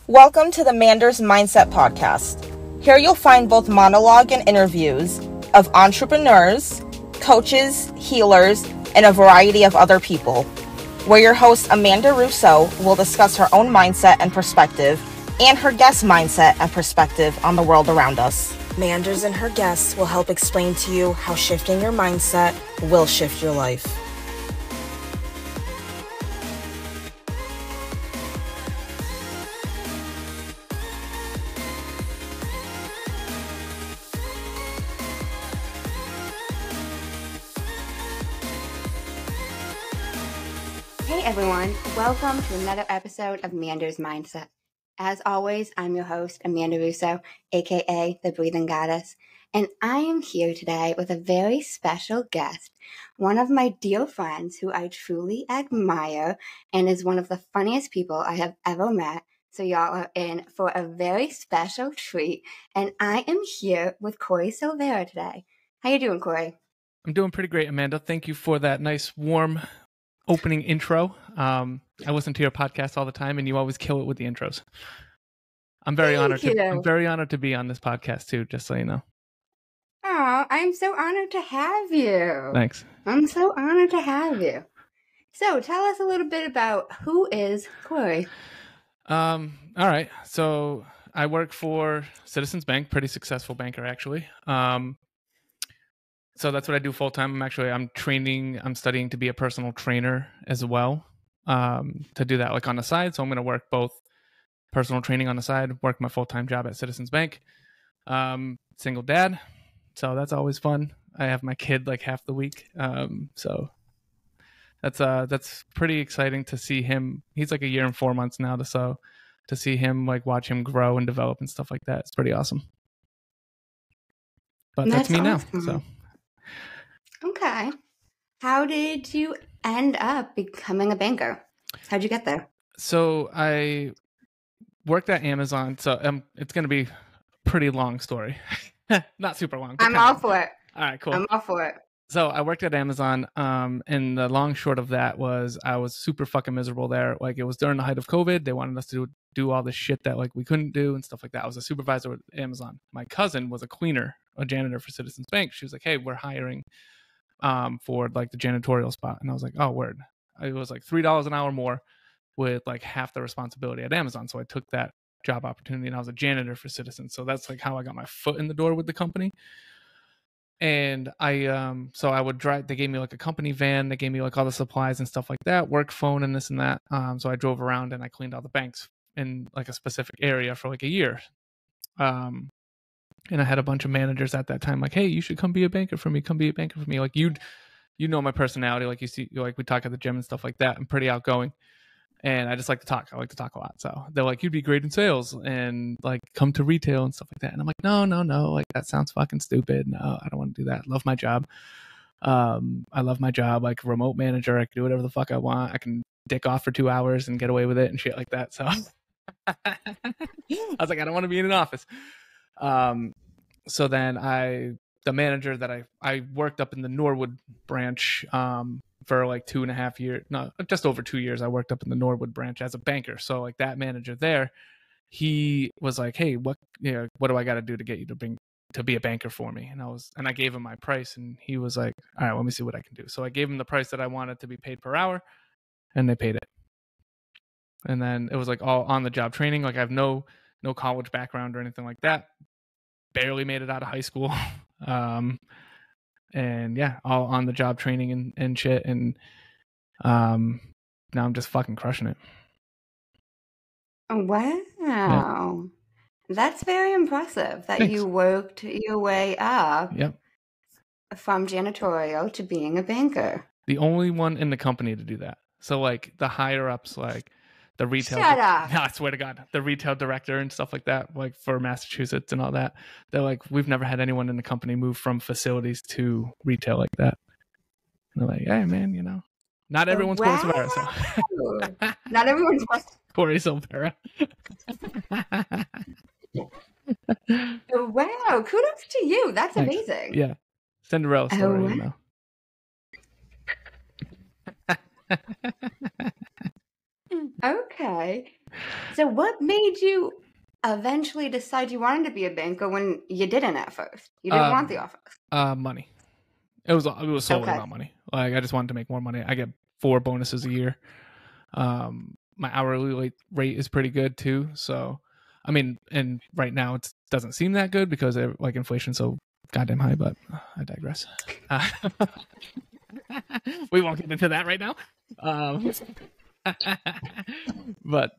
Welcome to the Manders Mindset Podcast. Here you'll find both monologue and interviews of entrepreneurs, coaches, healers, and a variety of other people, where your host Amanda Russo will discuss her own mindset and perspective and her guest's mindset and perspective on the world around us. Manders and her guests will help explain to you how shifting your mindset will shift your life. Hey everyone, welcome to another episode of Amanda's Mindset. As always, I'm your host, Amanda Russo, aka the Breathing Goddess, and I am here today with a very special guest, one of my dear friends who I truly admire and is one of the funniest people I have ever met. So y'all are in for a very special treat, and I am here with Corey Silveira today. How you doing, Corey? I'm doing pretty great, Amanda. Thank you for that nice, warm opening intro. I listen to your podcast all the time, and you always kill it with the intros. I'm very honored to be on this podcast too. Just so you know. Oh, I'm so honored to have you. Thanks. I'm so honored to have you. So, tell us a little bit about who is Corey. All right. So I work for Citizens Bank, pretty successful banker actually. So that's what I do full time. I'm studying to be a personal trainer as well, to do that like on the side. So I'm going to work both personal training on the side, work my full-time job at Citizens Bank. Single dad. So that's always fun. I have my kid like half the week. So that's pretty exciting to see him. He's like a year and 4 months now. So to see him, like watch him grow and develop and stuff like that, it's pretty awesome. But that's me awesome. Now. So. Okay. How did you end up becoming a banker? How'd you get there? So I worked at Amazon. So it's going to be a pretty long story. Not super long. I'm all for it. All right, cool. I'm all for it. So I worked at Amazon. And the long short of that was I was super fucking miserable there. Like it was during the height of COVID. They wanted us to do all this shit that like we couldn't do and stuff like that. I was a supervisor at Amazon. My cousin was a janitor for Citizens Bank. She was like, hey, we're hiring for like the janitorial spot. And I was like, oh, word. It was like $3 an hour more with like half the responsibility at Amazon. So I took that job opportunity and I was a janitor for Citizens. So that's like how I got my foot in the door with the company. And so I would drive, they gave me like a company van. They gave me like all the supplies and stuff like that, work phone and this and that. So I drove around and I cleaned all the banks in like a specific area for like a year. And I had a bunch of managers at that time like, hey, you should come be a banker for me. Come be a banker for me. Like you know my personality. Like you see, like we talk at the gym and stuff like that. I'm pretty outgoing and I just like to talk. I like to talk a lot. So they're like, you'd be great in sales and like come to retail and stuff like that. And I'm like, no. Like that sounds fucking stupid. No, I don't want to do that. I love my job. I love my job. Like remote manager. I can do whatever the fuck I want. I can dick off for 2 hours and get away with it and shit like that. So I was like, I don't want to be in an office. So then the manager that I worked up in the Norwood branch, for like 2.5 years, no, just over 2 years. I worked up in the Norwood branch as a banker. So like that manager there, he was like, hey, what do I got to do to get you to be a banker for me? And I gave him my price and he was like, all right, let me see what I can do. So I gave him the price that I wanted to be paid per hour and they paid it. And then it was like all on the job training. Like I have no college background or anything like that. Barely made it out of high school. And yeah, all on the job training and shit. And now I'm just fucking crushing it. Wow. Yeah. That's very impressive that Thanks. You worked your way up from janitorial to being a banker. The only one in the company to do that. So like the higher ups, like the retail. Shut up. No, I swear to God, the retail director and stuff like that, like for Massachusetts and all that. They're like, we've never had anyone in the company move from facilities to retail like that. And they're like, hey man, not everyone's Corey Silveira. So. Not everyone's Corey Silveira. Wow, kudos to you. That's Thanks. Amazing. Yeah. Cinderella story, Okay. So what made you eventually decide you wanted to be a banker when you didn't at first? You didn't want the office. Money. It was solely Okay. about money. Like I just wanted to make more money. I get 4 bonuses a year. My hourly rate is pretty good too. So, I mean, and right now it doesn't seem that good because like inflation's so goddamn high. But I digress. We won't get into that right now. But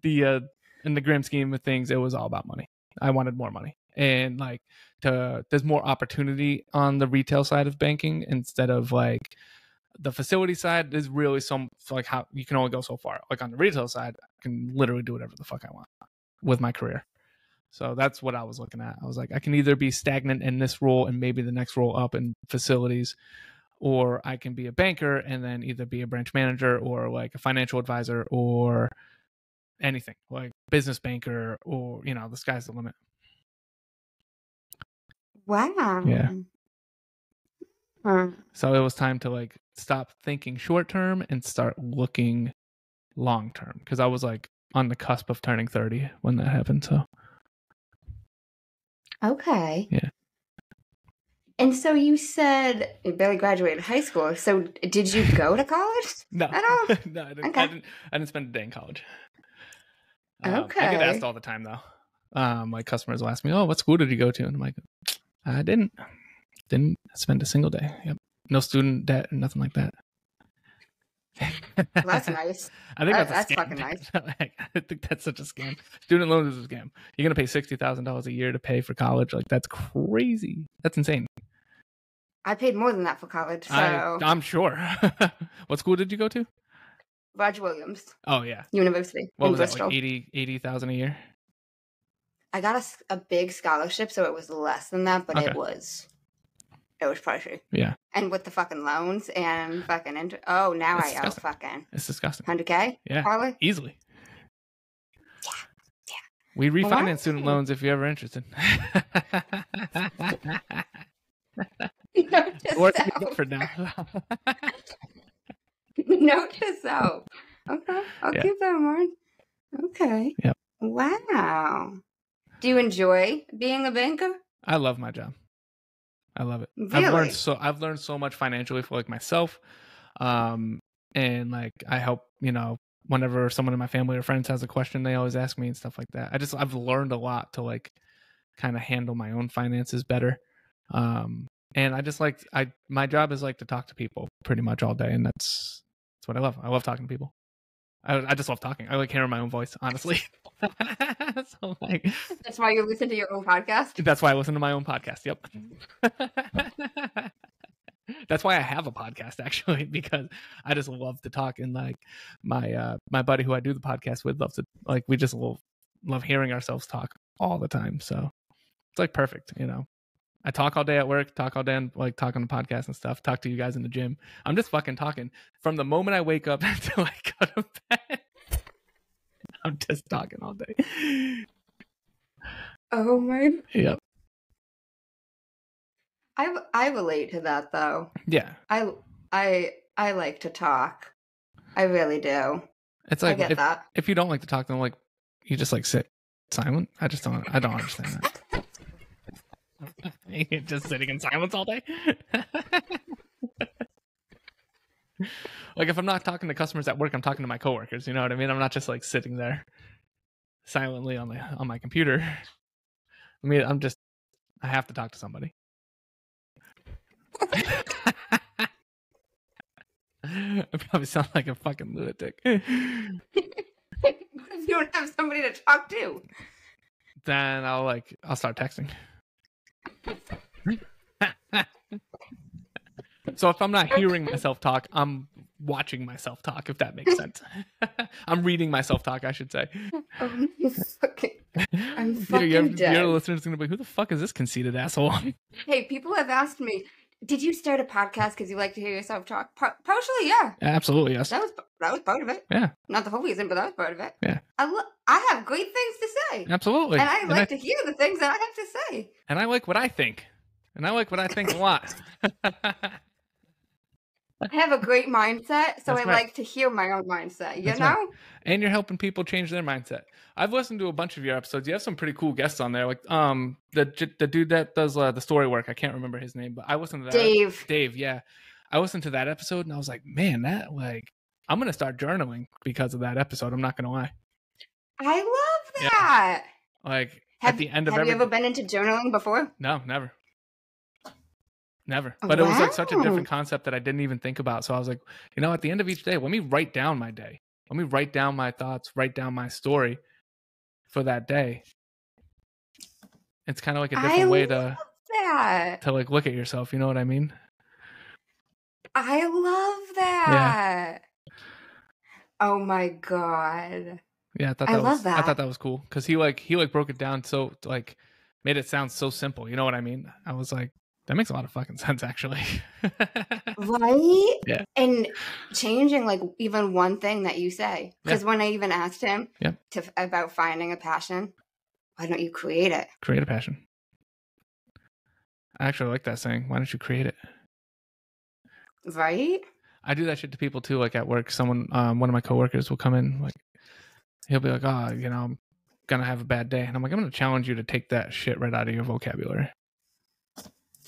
in the grim scheme of things, it was all about money. I wanted more money, and like there's more opportunity on the retail side of banking instead of like the facility side. Is really like how you can only go so far. Like on the retail side, I can literally do whatever the fuck I want with my career. So that's what I was looking at. I was like, I can either be stagnant in this role and maybe the next role up in facilities, or I can be a banker and then either be a branch manager or like a financial advisor or anything like business banker, or the sky's the limit. Wow. Yeah. So it was time to like stop thinking short term and start looking long term, because I was like on the cusp of turning 30 when that happened. So okay. Yeah. And so you said you barely graduated high school. So did you go to college? No. At all? No, I didn't. Okay. I didn't spend a day in college. Okay. I get asked all the time though. My customers will ask me, "Oh, what school did you go to?" And I'm like, "I didn't spend a single day. Yep, no student debt, nothing like that." Well, that's nice. I think that's a scam. fucking nice. I think that's such a scam. Student loans is a scam. You're gonna pay $60,000 a year to pay for college. Like that's crazy. That's insane. I paid more than that for college. So I'm sure. What school did you go to? Roger Williams. Oh yeah, University. what in was Bristol. that? Like 80,000 a year. I got a big scholarship, so it was less than that, but Okay. it was pricey. Yeah, And with the fucking loans and fucking now It's I owe disgusting. fucking it's disgusting. $100K. Yeah, Probably. easily. Yeah. We refinance Wow. student loans if you're ever interested. Note to Or self. for now. Note to self. Okay, I'll Yeah. keep that in mind. Okay. Yep. Wow. Do you enjoy being a banker? I love my job. I love it. Really? I've learned so much financially for like myself. And like I help, whenever someone in my family or friends has a question, they always ask me and stuff like that. I've learned a lot to like kind of handle my own finances better. And I just like my job is like to talk to people pretty much all day, and that's what I love. I love talking to people. I just love talking. I like hearing my own voice, honestly. So like That's why you listen to your own podcast? that's why I listen to my own podcast. Yep. That's why I have a podcast, actually, because I just love to talk, and like my buddy who I do the podcast with loves to, like, we just love hearing ourselves talk all the time. So it's like perfect, I talk all day at work, talk all day on like talk on the podcast and stuff, talk to you guys in the gym. I'm just fucking talking from the moment I wake up until I go to bed. I'm just talking all day. Oh my. Yep. I relate to that though. Yeah. I like to talk. I really do. It's I like get that. if you don't like to talk, then like you just like sit silent. I don't understand that. You're just sitting in silence all day. Like if I'm not talking to customers at work, I'm talking to my coworkers. You know what I mean? I'm not just like sitting there silently on my computer. I mean, I have to talk to somebody. I probably sound like a fucking lunatic. What if you don't have somebody to talk to? Then I'll start texting. So if I'm not hearing myself talk, I'm watching myself talk, if that makes sense. I'm reading myself talk, I should say. I'm fucking Your dead. listeners are going to be, who the fuck is this conceited asshole? Hey, people have asked me, did you start a podcast because you like to hear yourself talk? Partially, yeah. Absolutely, yes. That was part of it. Yeah. Not the whole reason, but that was part of it. Yeah. I have great things to say. Absolutely. And I like to hear the things that I have to say. And I like what I think. And I like what I think a lot. I have a great mindset, so That's I right. like to hear my own mindset, you That's know? right. And you're helping people change their mindset. I've listened to a bunch of your episodes. You have some pretty cool guests on there. Like the dude that does the story work. I can't remember his name, but I listened to that. Dave, yeah. I listened to that episode and I was like, man, that like I'm gonna start journaling because of that episode. I'm not gonna lie. I love that. Yeah. Like at the end of have you ever been into journaling before? No, never. But it was like such a different concept that I didn't even think about. So I was like, you know, at the end of each day, let me write down my day. Let me write down my thoughts, write down my story for that day. It's kind of like a different way to like look at yourself. You know what I mean? I love that. Yeah. Oh my God. Yeah, I love that. I thought that was cool because he broke it down so like made it sound so simple. You know what I mean? I was like, that makes a lot of fucking sense, actually. Right? Yeah. And changing like even one thing that you say. Because when I even asked him about finding a passion, why don't you create it? Create a passion. I actually like that saying. Why don't you create it? Right? I do that shit to people too. Like at work, someone, one of my coworkers will come in, like he'll be like, "Oh, you know, I'm gonna have a bad day," and I'm like, "I'm gonna challenge you to take that shit right out of your vocabulary."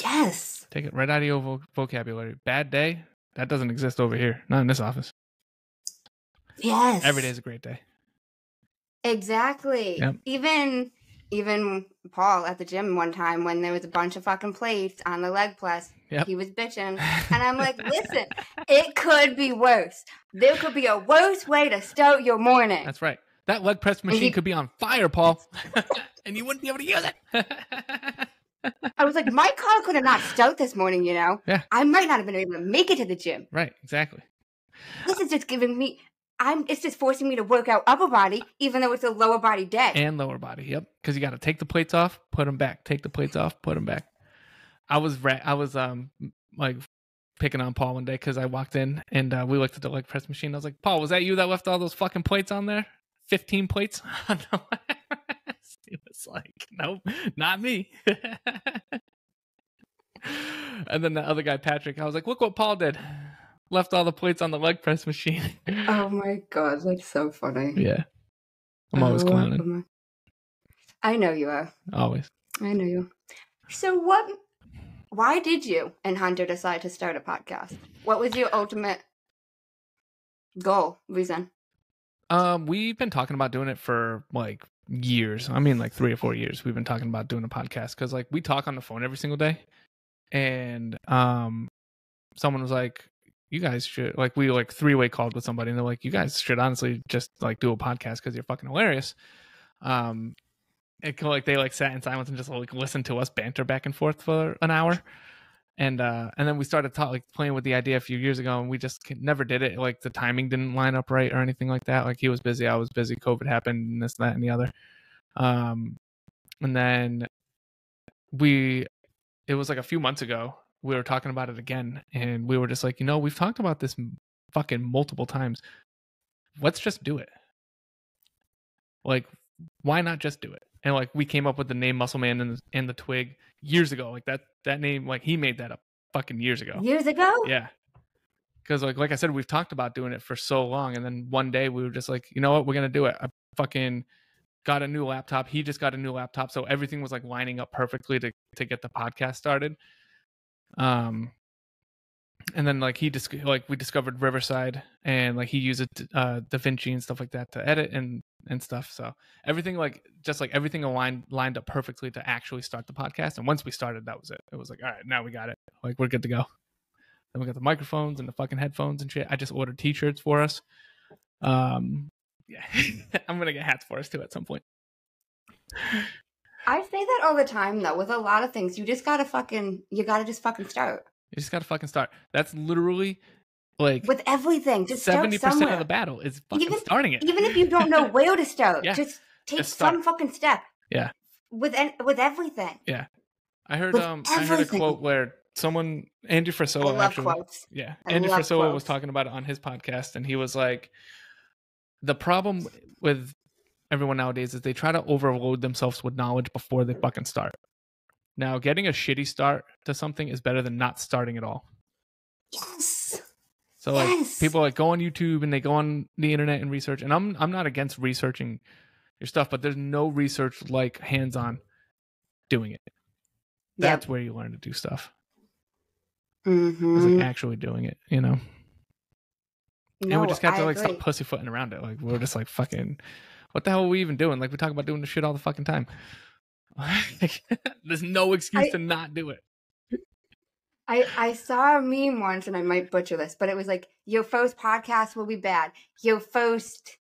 Yes. Take it right out of your vocabulary. Bad day? That doesn't exist over here. Not in this office. Yes. Every day is a great day. Exactly. Yep. Even Paul at the gym one time when there was a bunch of fucking plates on the leg press, he was bitching. And I'm like, listen, it could be worse. There could be a worse way to start your morning. That's right. That leg press machine could be on fire, Paul. And you wouldn't be able to use it. I was like, my car could have not start this morning, you know? Yeah. I might not have been able to make it to the gym. Right, exactly. This is just giving me, it's just forcing me to work out upper body, even though it's a lower body day. And lower body, yep. Because you got to take the plates off, put them back. Take the plates off, put them back. I was like picking on Paul one day because I walked in and we looked at the leg press machine. I was like, Paul, was that you that left all those fucking plates on there? 15 plates? He was like, nope, not me. And then the other guy, Patrick, I was like, look what Paul did. Left all the plates on the leg press machine. Oh my God, that's so funny. Yeah. I'm always clowning. I know you are. Always. I know you. So why did you and Hunter decide to start a podcast? What was your ultimate goal, reason? We've been talking about doing it for like years. I mean, like 3 or 4 years. We've been talking about doing a podcast because like we talk on the phone every single day, and someone was like, "You guys should like." We like 3-way called with somebody, and they're like, "You guys should honestly just like do a podcast because you're fucking hilarious." It like they like sat in silence and just like listened to us banter back and forth for an hour. And then we started playing with the idea a few years ago, and we just never did it. Like the timing didn't line up right or anything like that. Like he was busy, I was busy. COVID happened, and this, that, and the other. And then it was like a few months ago. We were talking about it again, and we were just like, you know, we've talked about this fucking multiple times. Let's just do it. Like, why not just do it? And like we came up with the name Muscle Man and the Twig years ago. Like that name, like he made that up fucking years ago. Years ago? Yeah. Because like I said, we've talked about doing it for so long, and then one day we were just like, you know what, we're gonna do it. I fucking got a new laptop. He just got a new laptop, so everything was like lining up perfectly to get the podcast started. And then like we discovered Riverside, and like he used DaVinci and stuff like that to edit and stuff. So everything everything lined up perfectly to actually start the podcast. And once we started, that was it. It was like, all right, now we got it. Like we're good to go. Then we got the microphones and the fucking headphones and shit. I just ordered t-shirts for us. Yeah, I'm gonna get hats for us too at some point. I say that all the time though. With a lot of things, you just gotta just fucking start. You just gotta fucking start. That's literally like with everything. Just 70% of the battle is fucking starting it. Even if you don't know where to start, just take some fucking step. Yeah. With everything. Yeah. I heard a quote where Andy Frisella actually. Quotes. Yeah. Andy Frisella was talking about it on his podcast, and he was like, the problem with everyone nowadays is they try to overload themselves with knowledge before they fucking start. Now, getting a shitty start to something is better than not starting at all. Yes. So like people like go on YouTube and they go on the internet and research. And I'm not against researching your stuff, but there's no research like hands-on doing it. That's where you learn to do stuff. Mm-hmm. It's like actually doing it, you know? No, and we just got to I like agree. stop pussyfooting around it. Like we're just like fucking, what the hell are we even doing? Like we talk about doing the shit all the fucking time. There's no excuse to not do it. I saw a meme once, and I might butcher this, but it was like, your first podcast will be bad. Your first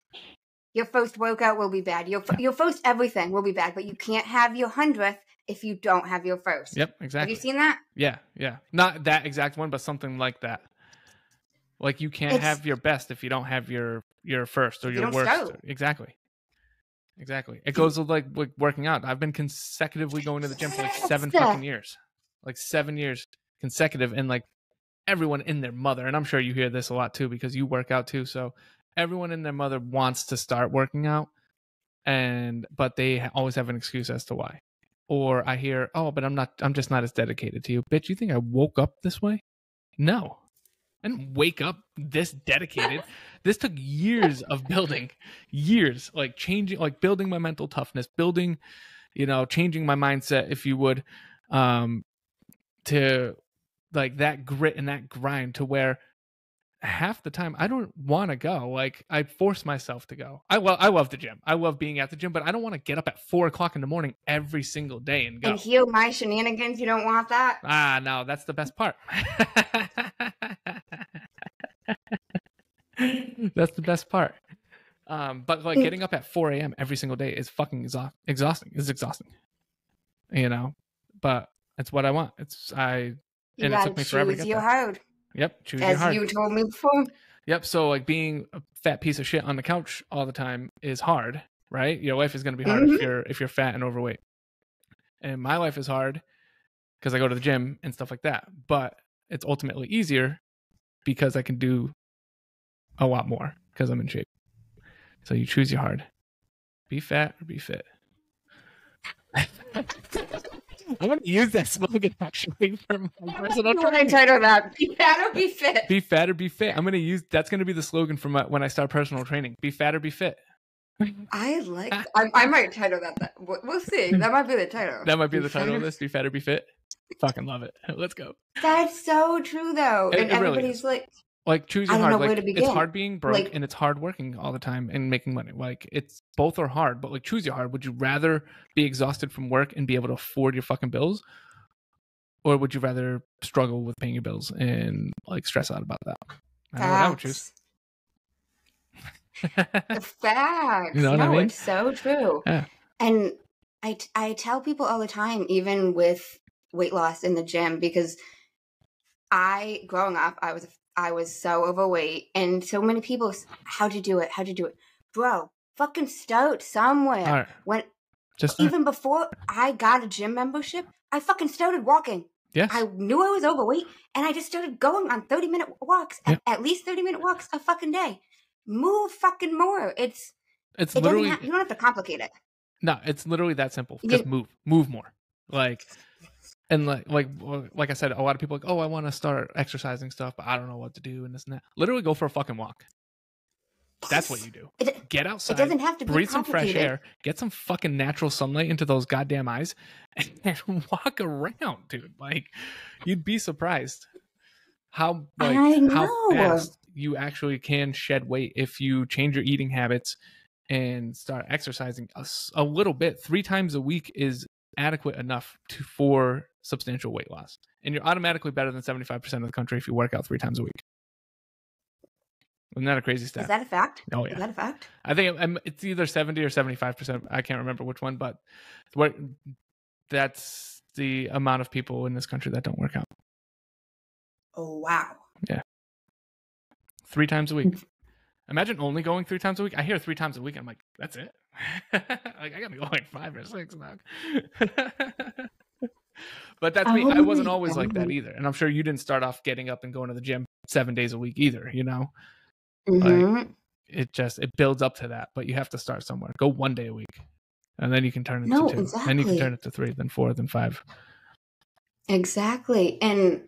workout will be bad. Your first everything will be bad, but you can't have your 100th if you don't have your first. Yep, exactly. Have you seen that? Yeah. Not that exact one, but something like that. Like you can't have your best if you don't have your first or your worst. Start. Exactly. It goes with like working out. I've been consecutively going to the gym for like 7 fucking years. Like 7 years consecutive, and like everyone in their mother, and I'm sure you hear this a lot too because you work out too, so everyone in their mother wants to start working out, but they always have an excuse as to why. Or I hear, oh, but I'm just not as dedicated to you. Bitch, you think I woke up this way? No. I didn't wake up this dedicated. This took years of building, like changing, like building my mental toughness, building, changing my mindset, if you would, to like that grit and that grind to where half the time I don't want to go. Like I force myself to go. I love the gym. I love being at the gym, but I don't want to get up at 4 o'clock in the morning every single day and go. And heal my shenanigans. You don't want that? No, that's the best part. That's the best part. But like getting up at 4 a.m. every single day is fucking exhausting. It's exhausting. But it's what I want. It took me forever to get your there. Hard. Yep, choose your hard. As you told me before. Yep, so like being a fat piece of shit on the couch all the time is hard, right? Your life is going to be hard if you're fat and overweight. And my life is hard because I go to the gym and stuff like that. But it's ultimately easier because I can do a lot more because I'm in shape. So you choose your hard. Be fat or be fit. I'm going to use that slogan actually for my personal training. I title that. Be fat or be fit. Be fat or be fit. That's going to be the slogan for when I start personal training. Be fat or be fit. I might title that. We'll see. That might be the title. That might be the title of this. Be fat or be fit. Fucking love it. Let's go. That's so true though. And everybody's really like choose your hard. I don't know where to begin. It's hard being broke and it's hard working all the time and making money. Like it's both are hard, but like choose your hard. Would you rather be exhausted from work and be able to afford your fucking bills? Or would you rather struggle with paying your bills and like stress out about that? I know what I would choose. The facts. You know what I mean? It's so true. Yeah. And I tell people all the time, even with weight loss in the gym, because growing up, I was so overweight, and so many people, how'd you do it? Bro, fucking start somewhere. Right. Even before I got a gym membership, I fucking started walking. Yes. I knew I was overweight, and I just started going on 30-minute walks, at least 30-minute walks a fucking day. Move fucking more. It's literally, you don't have to complicate it. No, it's literally that simple. Just move more. Like I said, a lot of people are like, oh, I want to start exercising stuff, but I don't know what to do and this and that. Literally go for a fucking walk. That's what you do. Get outside. It doesn't have to be breathe some fresh air. Get some fucking natural sunlight into those goddamn eyes and walk around, dude. Like, you'd be surprised how fast you actually can shed weight if you change your eating habits and start exercising a little bit. 3 times a week is adequate enough for substantial weight loss. And you're automatically better than 75% of the country if you work out 3 times a week. Isn't that a crazy stat? Is that a fact? Oh, yeah. Is that a fact? I think it's either 70 or 75%. I can't remember which one, but that's the amount of people in this country that don't work out. Oh, wow. Yeah. 3 times a week. Imagine only going 3 times a week. I hear 3 times a week. And I'm like, that's it? Like, I got to go like 5 or 6 now. But that's me. I wasn't always like that either. And I'm sure you didn't start off getting up and going to the gym 7 days a week either, Like, it builds up to that, but you have to start somewhere. Go 1 day a week. And then you can turn it to 2. Exactly. Then you can turn it to 3, then 4, then 5. Exactly. And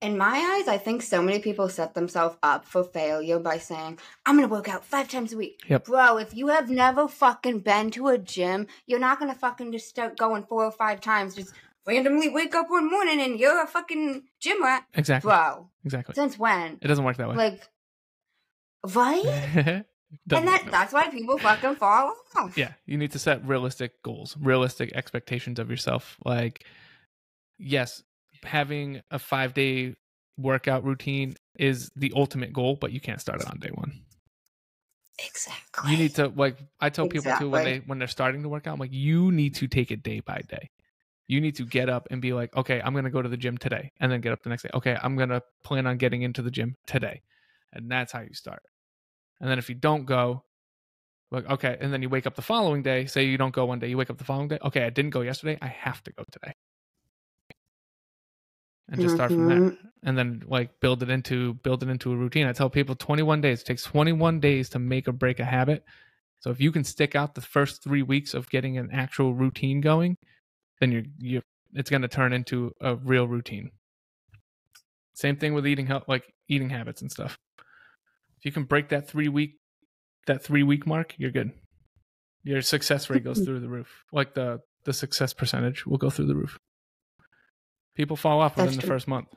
In my eyes, I think so many people set themselves up for failure by saying, I'm going to work out 5 times a week. Yep. Bro, if you have never fucking been to a gym, you're not going to fucking just start going 4 or 5 times. Just randomly wake up one morning and you're a fucking gym rat. Exactly. Bro. Exactly. Since when? It doesn't work that way. Like, right? And that's why people fucking fall off. Yeah. You need to set realistic goals, realistic expectations of yourself. Like, yes, having a 5-day workout routine is the ultimate goal, but you can't start it on day one. Exactly. You need to, like, I tell people too, when they're starting to work out, I'm like, you need to take it day by day. You need to get up and be like, okay, I'm going to go to the gym today, and then get up the next day. Okay, I'm going to plan on getting into the gym today. And that's how you start. And then if you don't go, like, okay, and then you wake up the following day, say you don't go one day, you wake up the following day, okay, I didn't go yesterday, I have to go today. And just start from there. And then like build it into a routine. I tell people 21 days. It takes 21 days to make or break a habit. So if you can stick out the first 3 weeks of getting an actual routine going, then it's going to turn into a real routine. Same thing with eating habits and stuff. If you can break that 3 week mark, you're good. Your success rate goes through the roof. Like the success percentage will go through the roof. People fall off within the first month.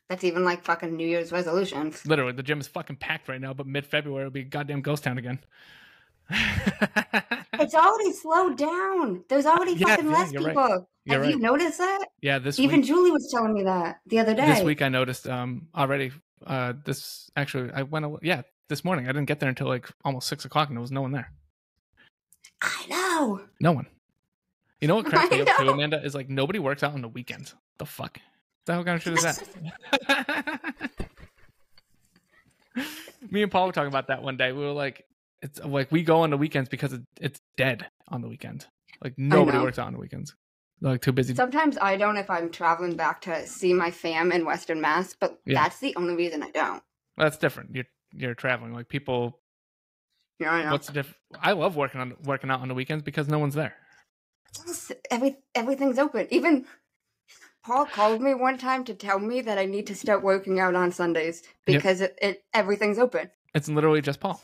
That's even like fucking New Year's resolutions. Literally, the gym is fucking packed right now, but mid-February it'll be a goddamn ghost town again. It's already slowed down. There's already fucking less people. Right. Have you noticed that? Yeah, even Julie was telling me that the other day. This week I noticed already. This morning I didn't get there until like almost 6 o'clock, and there was no one there. I know. No one. You know what cracks me up too, Amanda, is like nobody works out on the weekends. The fuck? The hell kind of shit is that? Me and Paul were talking about that one day. We were like, it's like we go on the weekends because it's dead on the weekend. Like nobody works out on the weekends. They're like too busy. Sometimes I don't if I'm traveling back to see my fam in Western Mass, but that's the only reason I don't. Well, that's different. You're traveling. Like people. Yeah, I know. What's the difference? I love working out on the weekends because no one's there. Everything's open. Even Paul called me one time to tell me that I need to start working out on Sundays because everything's open. It's literally just Paul.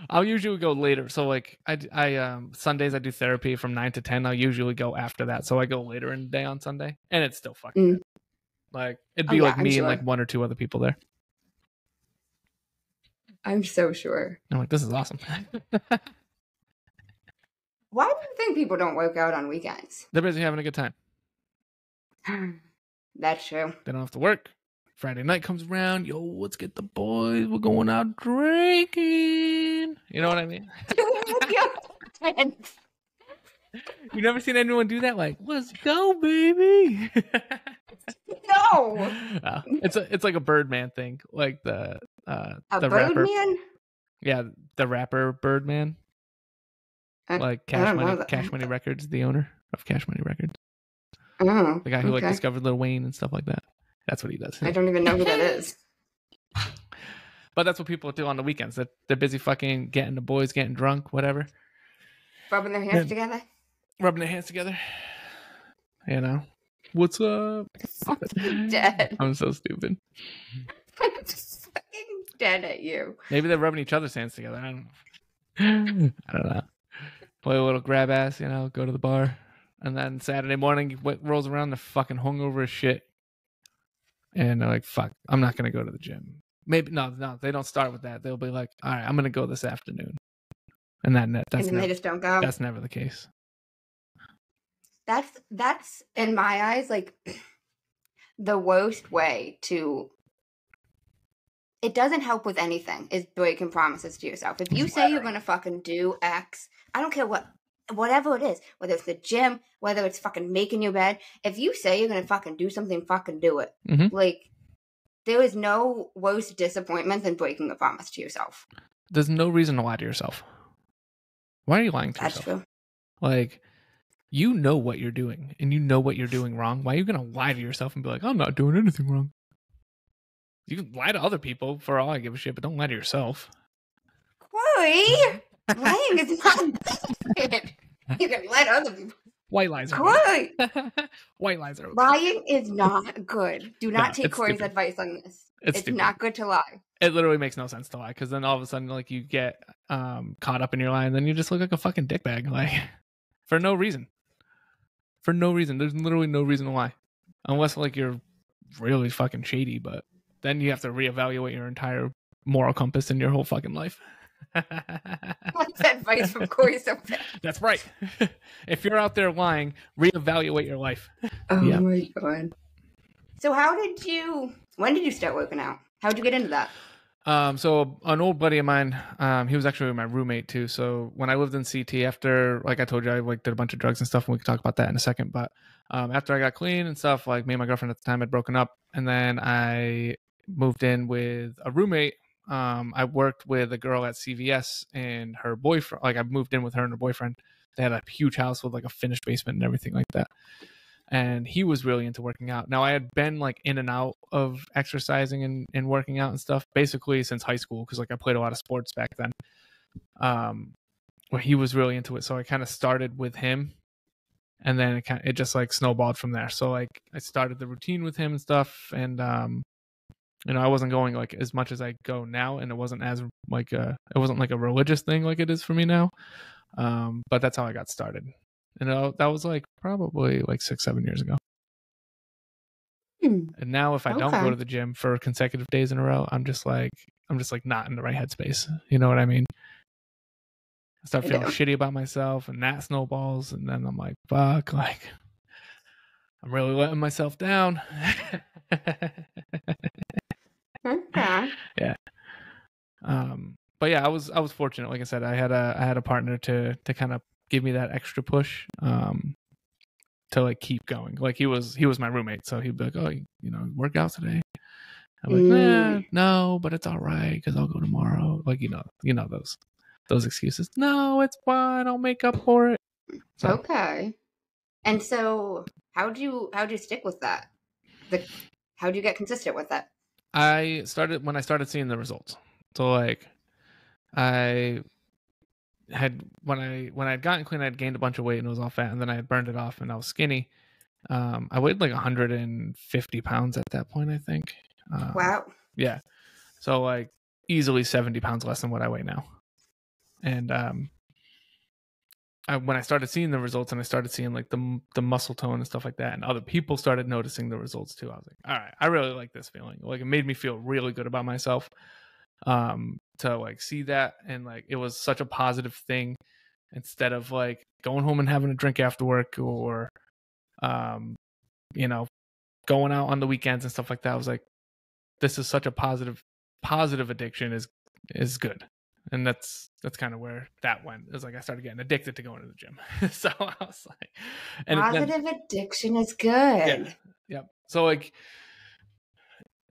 I'll usually go later. So like I Sundays I do therapy from 9 to 10. I'll usually go after that. So I go later in the day on Sunday, and it's still fucking good. Like it'd be me and like 1 or 2 other people there. I'm so sure. I'm like, this is awesome. Why do you think people don't work out on weekends? They're busy having a good time. That's true. They don't have to work. Friday night comes around. Yo, let's get the boys. We're going out drinking. You know what I mean? You never seen anyone do that? Like, let's go, baby. No. It's like a Birdman thing. Like the Birdman? rapper. Yeah, the rapper Birdman. Like Cash Money Records, the owner of Cash Money Records. Oh, the guy who like discovered Lil Wayne and stuff like that. That's what he does. I don't even know who that is. But that's what people do on the weekends. They're busy fucking getting the boys, getting drunk, whatever. Rubbing their hands together. You know, what's up? I'm dead. I'm so stupid. I'm just fucking dead at you. Maybe they're rubbing each other's hands together. I don't know. Play a little grab ass, you know, go to the bar. And then Saturday morning rolls around, they're fucking hungover as shit. And they're like, fuck, I'm not going to go to the gym. Maybe, no, they don't start with that. They'll be like, all right, I'm going to go this afternoon. And they just don't go. That's never the case. That's in my eyes, like the worst way to. It doesn't help with anything is breaking promises to yourself. If you say you're going to fucking do X, I don't care whatever it is, whether it's the gym, whether it's fucking making your bed. If you say you're going to fucking do something, fucking do it. Mm-hmm. Like, there is no worse disappointment than breaking a promise to yourself. There's no reason to lie to yourself. Why are you lying to yourself? That's true. Like, you know what you're doing, and you know what you're doing wrong. Why are you going to lie to yourself and be like, I'm not doing anything wrong? You can lie to other people for all I give a shit, but don't lie to yourself. Corey, lying is not good. You can lie to other people. White lies are Corey, good. White lies are okay. lying is not good. Do not take Corey's stupid. advice on this. It's It's not good to lie. It literally makes no sense to lie, because then all of a sudden, like, you get caught up in your lie, and then you just look like a fucking dickbag, like, for no reason. For no reason. There's literally no reason to lie, unless like you're really fucking shady. But then you have to reevaluate your entire moral compass in your whole fucking life. What's advice from Corey so bad? That's right. If you're out there lying, reevaluate your life. Oh my god. So when did you start working out? How'd you get into that? So an old buddy of mine, he was actually my roommate too. So when I lived in CT, after, like I told you, I like did a bunch of drugs and stuff, and we can talk about that in a second. But after I got clean and stuff, like me and my girlfriend at the time had broken up, and then I moved in with a roommate. I worked with a girl at CVS and her boyfriend. Like, I moved in with her and her boyfriend. They had a huge house with like a finished basement and everything like that. And he was really into working out. Now, I had been like in and out of exercising and working out and stuff basically since high school, because like I played a lot of sports back then. Where he was really into it, so I kind of started with him, and then it just like snowballed from there. So like I started the routine with him and stuff, and you know, I wasn't going like as much as I go now, and it wasn't as like it wasn't like a religious thing like it is for me now. But that's how I got started. And that was like probably like 6-7 years ago. And now if I don't go to the gym for consecutive days in a row, I'm just like not in the right headspace. You know what I mean? I start feeling shitty about myself, and that snowballs, and then I'm like, fuck, like I'm really letting myself down. Okay. Yeah. But yeah, I was fortunate. Like I said, I had a partner to kind of give me that extra push to like keep going. Like he was my roommate, so he'd be like, oh, you know, work out today. I'm like, no, but it's all right because I'll go tomorrow. Like, you know those excuses. No, it's fine. I'll make up for it. So. Okay. And so how'd you stick with that? How'd you get consistent with that? I started seeing the results. So like I had when I had gotten clean, I had gained a bunch of weight and it was all fat, and then I had burned it off and I was skinny. I weighed like 150 pounds at that point, I think. Wow. Yeah. So like easily 70 pounds less than what I weigh now. And when I started seeing the results, and I started seeing like the muscle tone and stuff like that, and other people started noticing the results too, I was like, all right, I really like this feeling. Like, it made me feel really good about myself. To like see that, and like it was such a positive thing, instead of like going home and having a drink after work, or you know, going out on the weekends and stuff like that. I was like, this is such a positive addiction is good. And that's kind of where that went. It was like I started getting addicted to going to the gym. So I was like, and positive addiction is good. Yeah. So like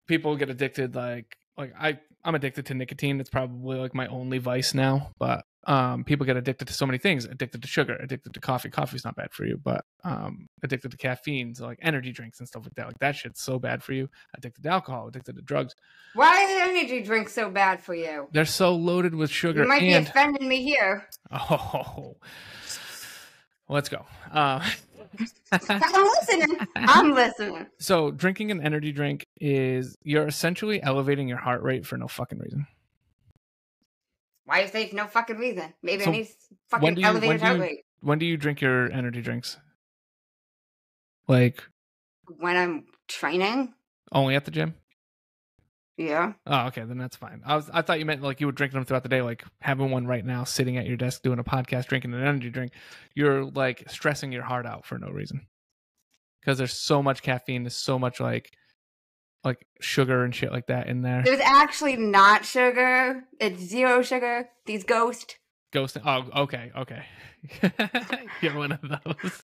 people get addicted, like I'm addicted to nicotine. It's probably like my only vice now. But people get addicted to so many things. Addicted to sugar, addicted to coffee. Coffee's not bad for you, but addicted to caffeine, so like energy drinks and stuff like that. Like that shit's so bad for you. Addicted to alcohol, addicted to drugs. Why are energy drinks so bad for you? They're so loaded with sugar. You might be offending me here. Oh, let's go. I'm listening. So drinking an energy drink you're essentially elevating your heart rate for no fucking reason. Why is there no fucking reason? Maybe I need fucking elevated heart rate. When do you drink your energy drinks? Like when I'm training. Only at the gym? Yeah. Oh, okay, then that's fine. I thought you meant like you were drinking them throughout the day, like having one right now, sitting at your desk doing a podcast, drinking an energy drink. You're like stressing your heart out for no reason, because there's so much caffeine, there's so much like sugar and shit like that in there. There's actually not sugar. It's zero sugar. These ghost. Oh, okay. You're one of those.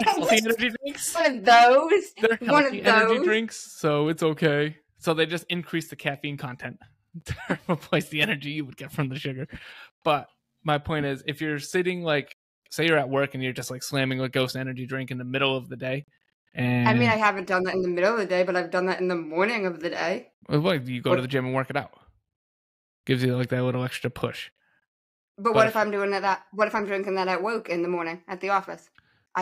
Healthy energy drinks. One of those. They're healthy energy drinks, so it's okay. So they just increase the caffeine content to replace the energy you would get from the sugar. But my point is, if you're sitting, like, say you're at work and you're just like slamming a Ghost energy drink in the middle of the day. And I mean, I haven't done that in the middle of the day, but I've done that in the morning of the day. Well, you go to the gym and work it out. Gives you like that little extra push. But what if I'm doing that? What if I'm drinking that at work in the morning at the office?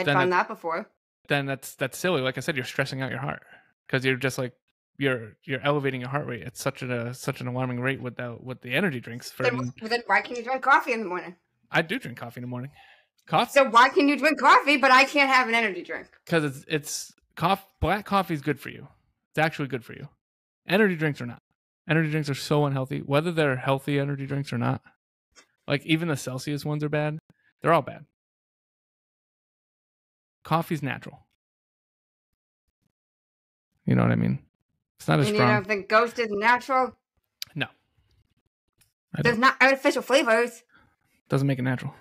I've done that before. Then that's silly. Like I said, you're stressing out your heart because you're just like you're elevating your heart rate at such an alarming rate with the energy drinks. Then why can you drink coffee in the morning? I do drink coffee in the morning. Coffee. So why can you drink coffee, but I can't have an energy drink? Because it's black coffee is good for you. It's actually good for you. Energy drinks are not. Energy drinks are so unhealthy. Whether they're healthy energy drinks or not, like even the Celsius ones are bad. They're all bad. Coffee's natural. You know what I mean? It's not as strong. You don't think Ghost is natural? No. There's not artificial flavors. Doesn't make it natural.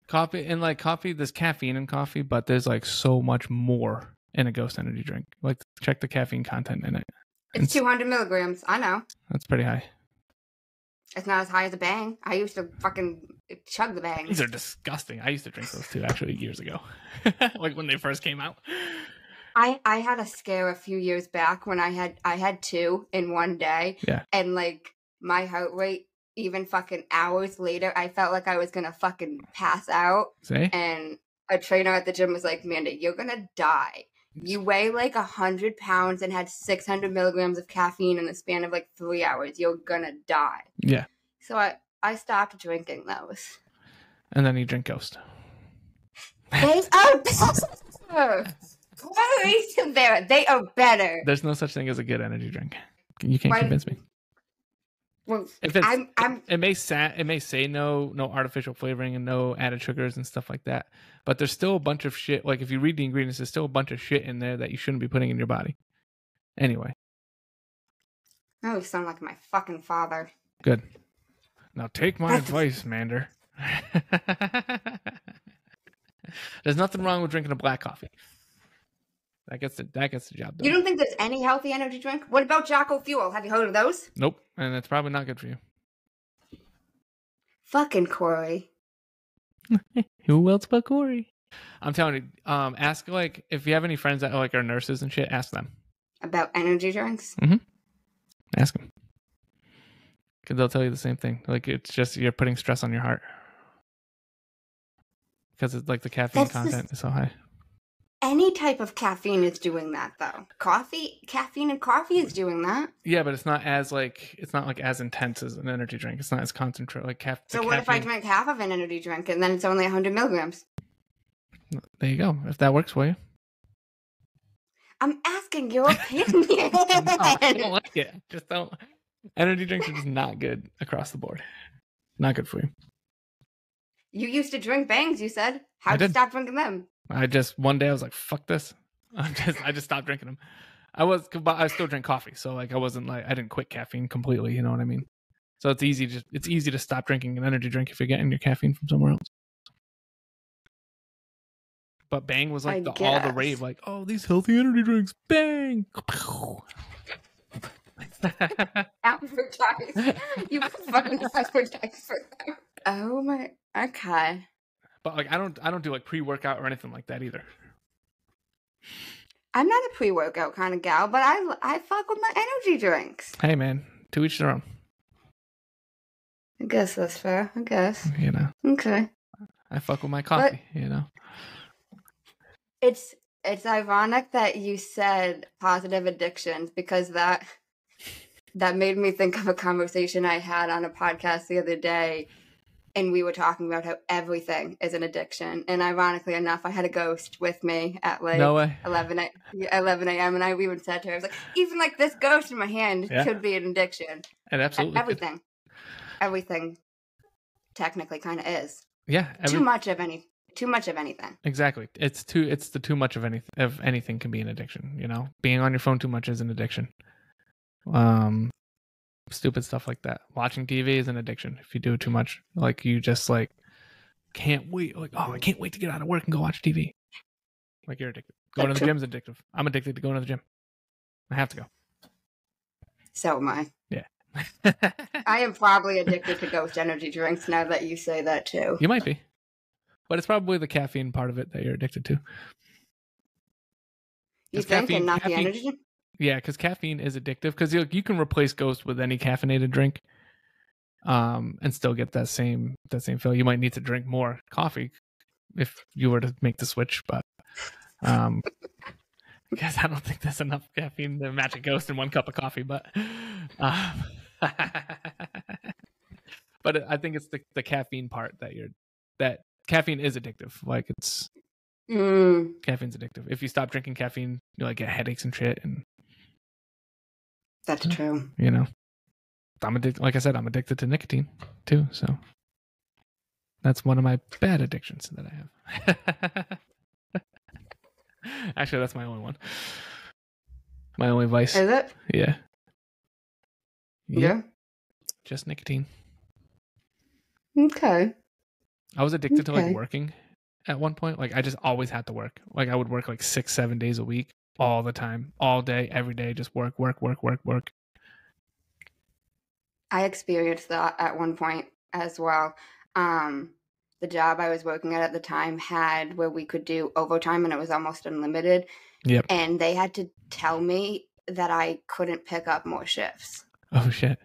Coffee, there's caffeine in coffee, but there's like so much more in a Ghost energy drink. Like, check the caffeine content in it. It's 200 milligrams. I know. That's pretty high. It's not as high as a Bang. I used to fucking chug the Bangs. These are disgusting. I used to drink those too, actually, years ago. Like when they first came out. I had a scare a few years back when I had 2 in one day. Yeah. And like my heart rate, even fucking hours later, I felt like I was gonna fucking pass out. See? And a trainer at the gym was like, Amanda, you're gonna die. You weigh like 100 pounds and had 600 milligrams of caffeine in the span of like 3 hours. You're gonna die. Yeah. So I stopped drinking those. And then you drink Ghost. They are better. Silveira, they are better. There's no such thing as a good energy drink. You can't convince me. Well, if it may say no artificial flavoring and no added sugars and stuff like that, but there's still a bunch of shit. Like if you read the ingredients, there's still a bunch of shit in there that you shouldn't be putting in your body. Anyway. Oh, you sound like my fucking father. Good. Now take my advice, Mander. There's nothing wrong with drinking a black coffee. That gets the job done. You don't think there's any healthy energy drink? What about Jocko Fuel? Have you heard of those? Nope, and it's probably not good for you. Fucking Corey. Who else but Corey? I'm telling you, ask like if you have any friends that like are nurses and shit, ask them about energy drinks. Mm-hmm. Ask them because they'll tell you the same thing. Like it's just you're putting stress on your heart because it's like the caffeine content is so high. Any type of caffeine is doing that, though. Caffeine in coffee is doing that. Yeah, but it's not as intense as an energy drink. It's not as concentrated like caffeine. So what if I drink half of an energy drink and then it's only 100 milligrams? There you go. If that works for you. I'm asking your opinion. I don't like it. Just don't. Energy drinks are just not good across the board. Not good for you. You used to drink Bangs, you said. How'd you stop drinking them? One day I was like, fuck this. I just stopped drinking them. I still drink coffee. So like, I didn't quit caffeine completely. You know what I mean? So it's easy to stop drinking an energy drink if you're getting your caffeine from somewhere else. But Bang was like all the rave, like, oh, these healthy energy drinks, Bang. Advertise. You fucking advertise for them. Oh my, okay. But like I don't do like pre-workout or anything like that either. I'm not a pre-workout kind of gal, but I fuck with my energy drinks. Hey man, to each their own. I guess that's fair. I guess. You know. Okay. I fuck with my coffee, you know. It's ironic that you said positive addictions because that made me think of a conversation I had on a podcast the other day. And we were talking about how everything is an addiction. And ironically enough, I had a ghost with me at like 11 a.m. And I even said to her, I was like, even like this ghost in my hand could be an addiction. And absolutely. And everything technically kind of is. Yeah. Too much of anything. Exactly. It's the too much of anything can be an addiction. You know, being on your phone too much is an addiction. Stupid stuff like that. Watching TV is an addiction. If you do it too much, like you just like can't wait. Like, oh, I can't wait to get out of work and go watch TV. Like you're addicted. Going to the gym is addictive. I'm addicted to going to the gym. I have to go. So am I. Yeah. I am probably addicted to Ghost energy drinks now that you say that too. You might be. But it's probably the caffeine part of it that you're addicted to. You think, and not the energy drink? Yeah, because caffeine is addictive. Because you can replace Ghost with any caffeinated drink, and still get that same feel. You might need to drink more coffee if you were to make the switch, but because I don't think there's enough caffeine to match a ghost in 1 cup of coffee, but but I think it's the caffeine part that caffeine is addictive. Like it's caffeine's addictive. If you stop drinking caffeine, you like get headaches and shit. And that's true. You know, I'm addicted. Like I said, I'm addicted to nicotine too. So that's one of my bad addictions that I have. Actually, that's my only one. My only vice. Is it? Yeah. Yeah. Just nicotine. Okay. I was addicted to like working at one point. Like I just always had to work. Like I would work like 6-7 days a week, all the time, all day, every day, just work. I experienced that at one point as well. The job I was working at the time had where we could do overtime and it was almost unlimited. Yep. And they had to tell me that I couldn't pick up more shifts. Oh shit.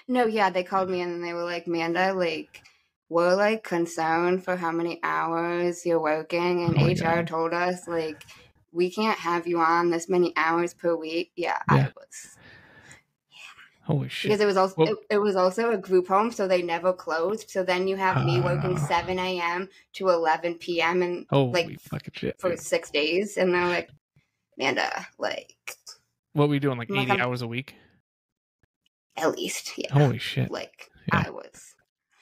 No, yeah, they called me in and they were like, Amanda, like, we're like concerned for how many hours you're working, and HR told us like we can't have you on this many hours per week. Yeah. I was. Holy shit. Because it was also a group home, so they never closed. So then you have me working 7 a.m. to 11 p.m. and like fucking shit, for 6 days, and they're like, Amanda, like, what were you doing? Like 80 hours a week? At least, yeah. Holy shit. Like I was.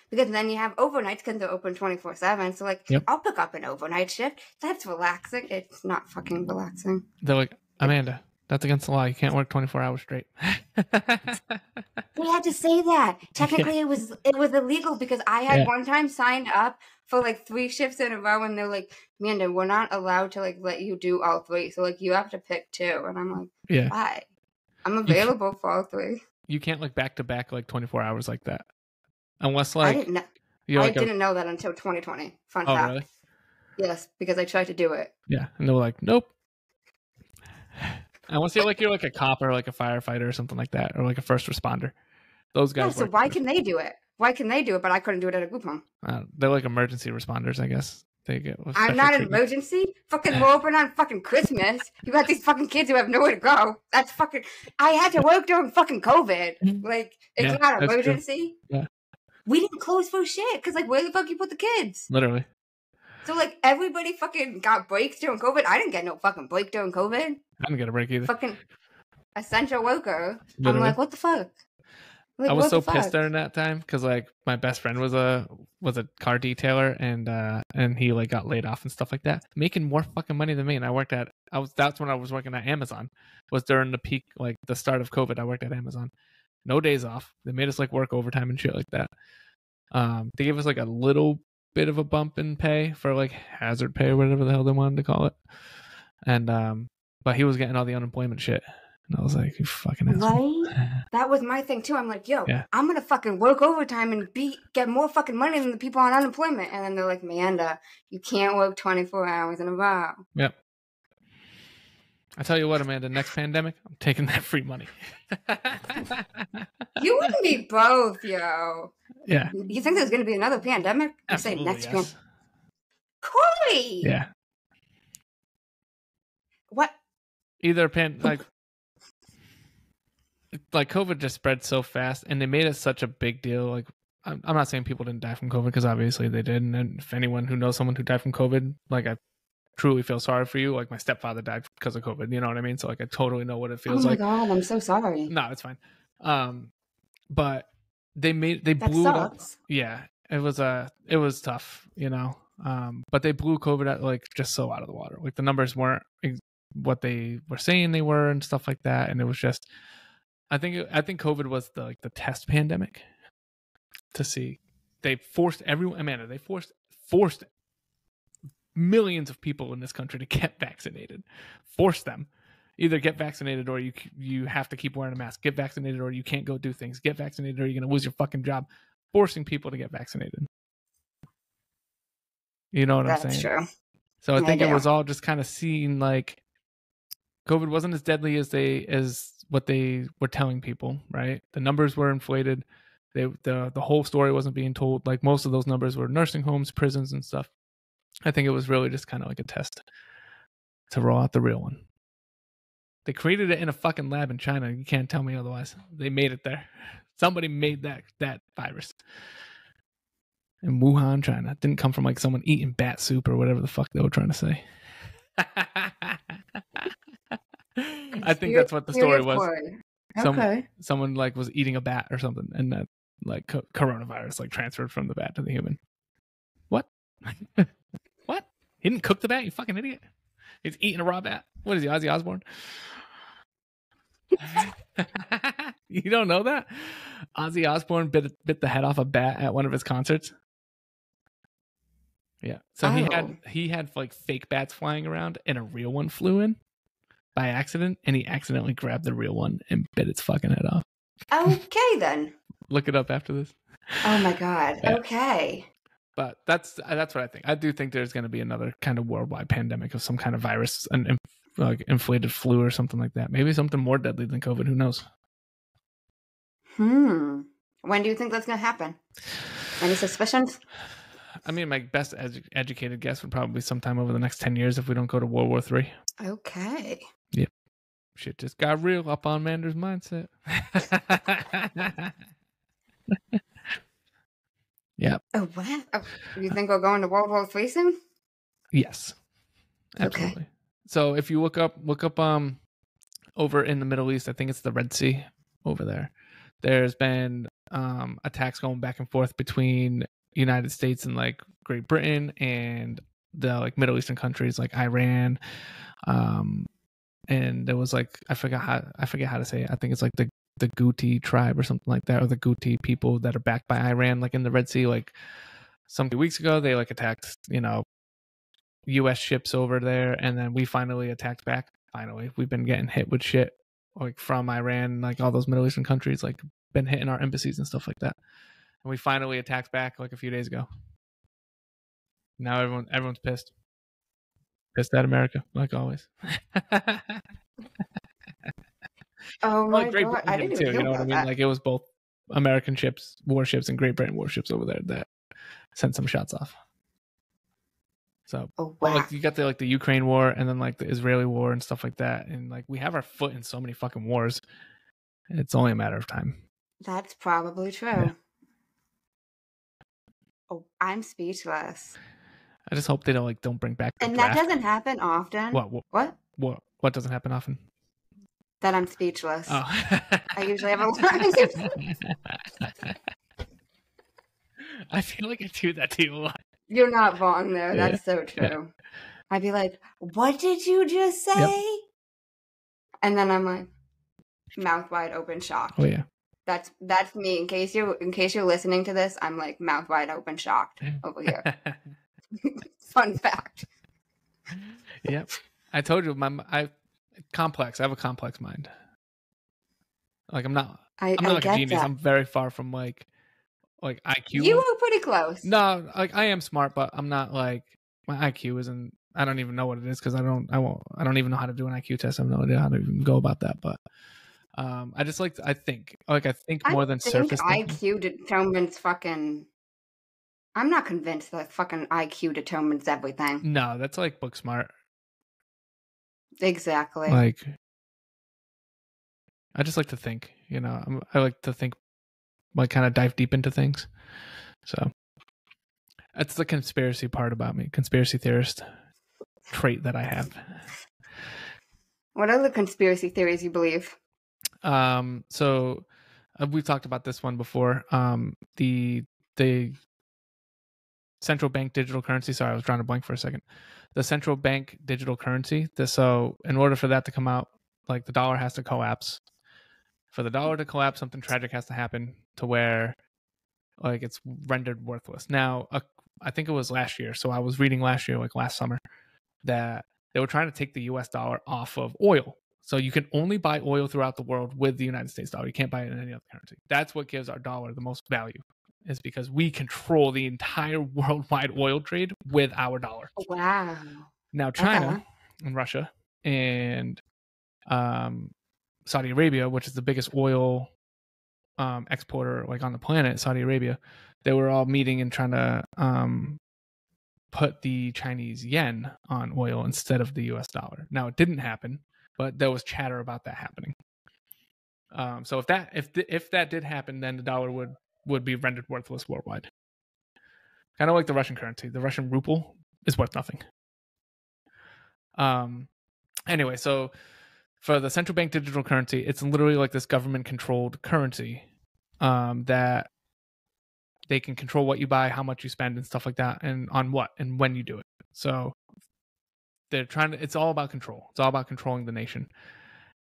Because then you have overnights because they're open 24/7. So like, I'll pick up an overnight shift. That's relaxing. It's not fucking relaxing. They're like, Amanda, that's against the law. You can't work 24 hours straight. We had to say that. Technically, it was illegal because I had one time signed up for like 3 shifts in a row, and they're like, Amanda, we're not allowed to like let you do all 3. So like, you have to pick 2. And I'm like, why? I'm available for all 3. You can't like back to back like 24 hours like that. Unless like I didn't know that until 2020. Fun fact. Really? Yes, because I tried to do it. Yeah, and they were like, nope. Unless you're like a cop or like a firefighter or something like that, or like a first responder. Those guys. Yeah, so why can they do it? Why can they do it, but I couldn't do it at a group home? They're like emergency responders, I guess. They get. I'm not an emergency. Fucking we're open on fucking Christmas. You got these fucking kids who have nowhere to go. That's fucking. I had to work during fucking COVID. Like it's not an emergency. Yeah. We didn't close for shit because like where the fuck you put the kids? Literally. So like everybody fucking got breaks during COVID. I didn't get no fucking break during COVID. I didn't get a break either. Fucking essential worker. Literally. I'm like, what the fuck? Like, I was so pissed during that time because like my best friend was a car detailer and he like got laid off and stuff like that, making more fucking money than me. And that's when I was working at Amazon. Was during the peak, like the start of COVID. I worked at Amazon, no days off. They made us like work overtime and shit like that. They gave us like a little bit of a bump in pay for like hazard pay or whatever the hell they wanted to call it. And but he was getting all the unemployment shit. And I was like, you fucking asshole. Right? That was my thing too. I'm like, yo, I'm gonna fucking work overtime and get more fucking money than the people on unemployment. And then they're like, Amanda, you can't work 24 hours in a row. Yep. I tell you what, Amanda, next pandemic, I'm taking that free money. You wouldn't be both, yo. Yeah. You think there's gonna be another pandemic? Absolutely, you say next yes. Corey! Yeah. What? Either like COVID just spread so fast, and they made it such a big deal. Like, I'm not saying people didn't die from COVID, because obviously they did. And if anyone who knows someone who died from COVID, like, I truly feel sorry for you. Like, my stepfather died because of COVID. You know what I mean? So like, I totally know what it feels like. Oh my God, I'm so sorry. No, it's fine. But they blew it up. Yeah, it was tough, you know. But they blew COVID out, like, just so out of the water. Like, the numbers weren't what they were saying they were and stuff like that. And it was just, I think COVID was the test pandemic to see. They forced everyone, Amanda, they forced millions of people in this country to get vaccinated. Forced them. Either get vaccinated or you have to keep wearing a mask. Get vaccinated or you can't go do things. Get vaccinated or you're going to lose your fucking job. Forcing people to get vaccinated. You know what I'm saying? That's true. So I think it was all just kind of seen like COVID wasn't as deadly as what they were telling people, right? The numbers were inflated. The whole story wasn't being told. Like, most of those numbers were nursing homes, prisons, and stuff. I think it was really just kind of like a test to roll out the real one. They created it in a fucking lab in China. You can't tell me otherwise. They made it there. Somebody made that virus in Wuhan, China. It didn't come from like someone eating bat soup or whatever the fuck they were trying to say. I think that's what the story was. Okay. Someone like was eating a bat or something, and that like coronavirus like transferred from the bat to the human. What? What? He didn't cook the bat, you fucking idiot. He's eating a raw bat. What is he, Ozzy Osbourne? You don't know that? Ozzy Osbourne bit the head off a bat at one of his concerts. Yeah. So he had like fake bats flying around, and a real one flew in by accident, and he accidentally grabbed the real one and bit its fucking head off. Okay, then. Look it up after this. Oh my god. Yeah. Okay. But that's what I think. I do think there's going to be another kind of worldwide pandemic of some kind of virus, an like inflated flu or something like that. Maybe something more deadly than COVID. Who knows? When do you think that's going to happen? Any suspicions? I mean, my best educated guess would probably be sometime over the next 10 years if we don't go to World War III. Okay. Yep. Shit just got real up on Mander's mindset. Yep. Oh, wow. Oh, you think we'll go into World War III soon? Yes. Absolutely. Okay. So if you look up over in the Middle East, I think it's the Red Sea over there. There's been attacks going back and forth between United States and like Great Britain and the like Middle Eastern countries like Iran. And there was like I forget how to say it. I think it's like the Houthi tribe or something like that, or the Houthi people that are backed by Iran, like in the Red Sea. Like some weeks ago, they like attacked, U.S. ships over there, and then we finally attacked back. Finally, we've been getting hit with shit like from Iran, like all those Middle Eastern countries, like been hitting our embassies and stuff like that. And we finally attacked back like a few days ago. Now everyone's pissed at America, like always. Oh my Great god! Britain I didn't too, even know you know what I about mean? that. Like it was both American warships, and Great Britain warships over there that sent some shots off. So, Oh wow! like you got the Ukraine war, and then like the Israeli war and stuff like that, and like we have our foot in so many fucking wars. It's only a matter of time. That's probably true. Yeah. Oh, I'm speechless. I just hope they don't bring back the And draft. that doesn't happen often. What doesn't happen often? That I'm speechless. Oh. I usually have a lot. I feel like I do that to you a lot. You're not wrong there. Yeah. That's so true. Yeah. I'd be like, "What did you just say?" Yep. And then I'm like, mouth wide open, shocked. Oh yeah. That's me. In case you're listening to this, I'm like mouth wide open, shocked over here. Fun fact. Yep. I told you I have a complex mind. Like I'm not like a genius. That. I'm very far from like IQ. You were pretty close. No, like I am smart, but I'm not like my IQ isn't. I don't even know what it is because I don't even know how to do an IQ test. I have no idea how to even go about that. But I just I think more than surface thinking. IQ determines fucking. I'm not convinced that fucking IQ determines everything. No, that's like book smart. Exactly. Like, I just like to think, I like to think, like kind of dive deep into things. So that's the conspiracy part about me, conspiracy theorist trait that I have. What other conspiracy theories you believe? So we've talked about this one before. The central bank digital currency. Sorry, I was drawing a blank for a second. The central bank digital currency. So in order for that to come out, like the dollar has to collapse. For the dollar to collapse, something tragic has to happen to where like it's rendered worthless. Now, I think it was last year. So I was reading last year, like last summer, that they were trying to take the US dollar off of oil. So you can only buy oil throughout the world with the United States dollar. You can't buy it in any other currency. That's what gives our dollar the most value, is because we control the entire worldwide oil trade with our dollar. Wow. Now China and Russia and Saudi Arabia, which is the biggest oil exporter like on the planet, Saudi Arabia, they were all meeting and trying to put the Chinese yen on oil instead of the US dollar. Now, it didn't happen, but there was chatter about that happening. So if that did happen, then the dollar would be rendered worthless worldwide. Kind of like the Russian currency. The Russian ruble is worth nothing. Anyway, so for the central bank digital currency, it's literally like this government-controlled currency that they can control what you buy, how much you spend, and stuff like that, and on what and when you do it. So they're trying to. It's all about control. It's all about controlling the nation.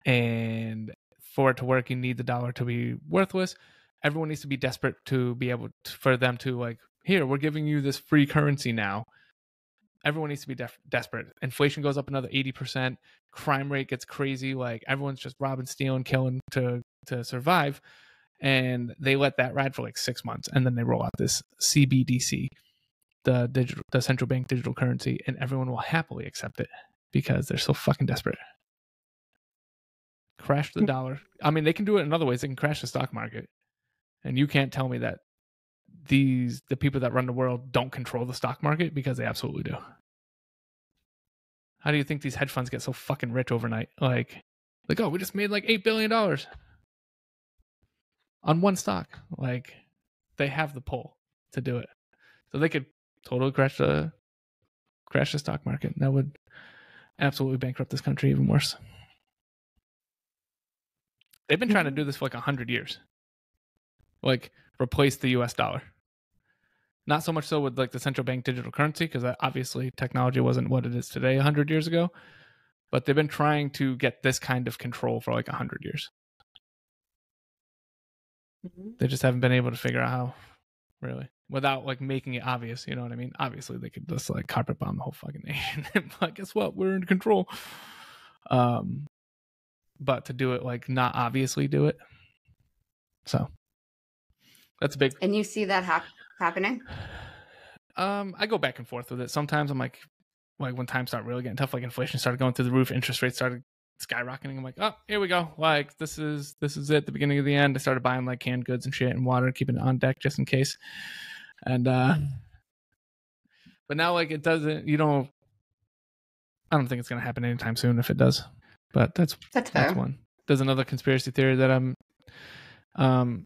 And for it to work, you need the dollar to be worthless. Everyone needs to be desperate to be able for them to like, here, we're giving you this free currency now. Everyone needs to be desperate. Inflation goes up another 80%. Crime rate gets crazy. Like everyone's just robbing, stealing, killing to survive. And they let that ride for like 6 months. And then they roll out this CBDC, the central bank digital currency, and everyone will happily accept it because they're so fucking desperate. Crash the dollar. I mean, they can do it in other ways. They can crash the stock market. And you can't tell me that the people that run the world don't control the stock market, because they absolutely do. How do you think these hedge funds get so fucking rich overnight? Like, oh, we just made like $8 billion on one stock. Like, they have the pull to do it. So they could totally crash the stock market. That would absolutely bankrupt this country even worse. They've been trying to do this for like 100 years. Like, replace the US dollar. Not so much so with like the central bank digital currency, because obviously technology wasn't what it is today 100 years ago. But they've been trying to get this kind of control for like 100 years. Mm-hmm. They just haven't been able to figure out how, really, without like making it obvious. You know what I mean? Obviously, they could just like carpet bomb the whole fucking nation. But guess what? We're in control. But to do it like not obviously do it. So that's big. And you see that happening? I go back and forth with it. Sometimes I'm like when times start really getting tough, like inflation started going through the roof, interest rates started skyrocketing. I'm like, oh, here we go. Like this is it, the beginning of the end. I started buying like canned goods and shit and water, keeping it on deck just in case. And but now like it doesn't. I don't think it's gonna happen anytime soon if it does. But that's one. There's another conspiracy theory that I'm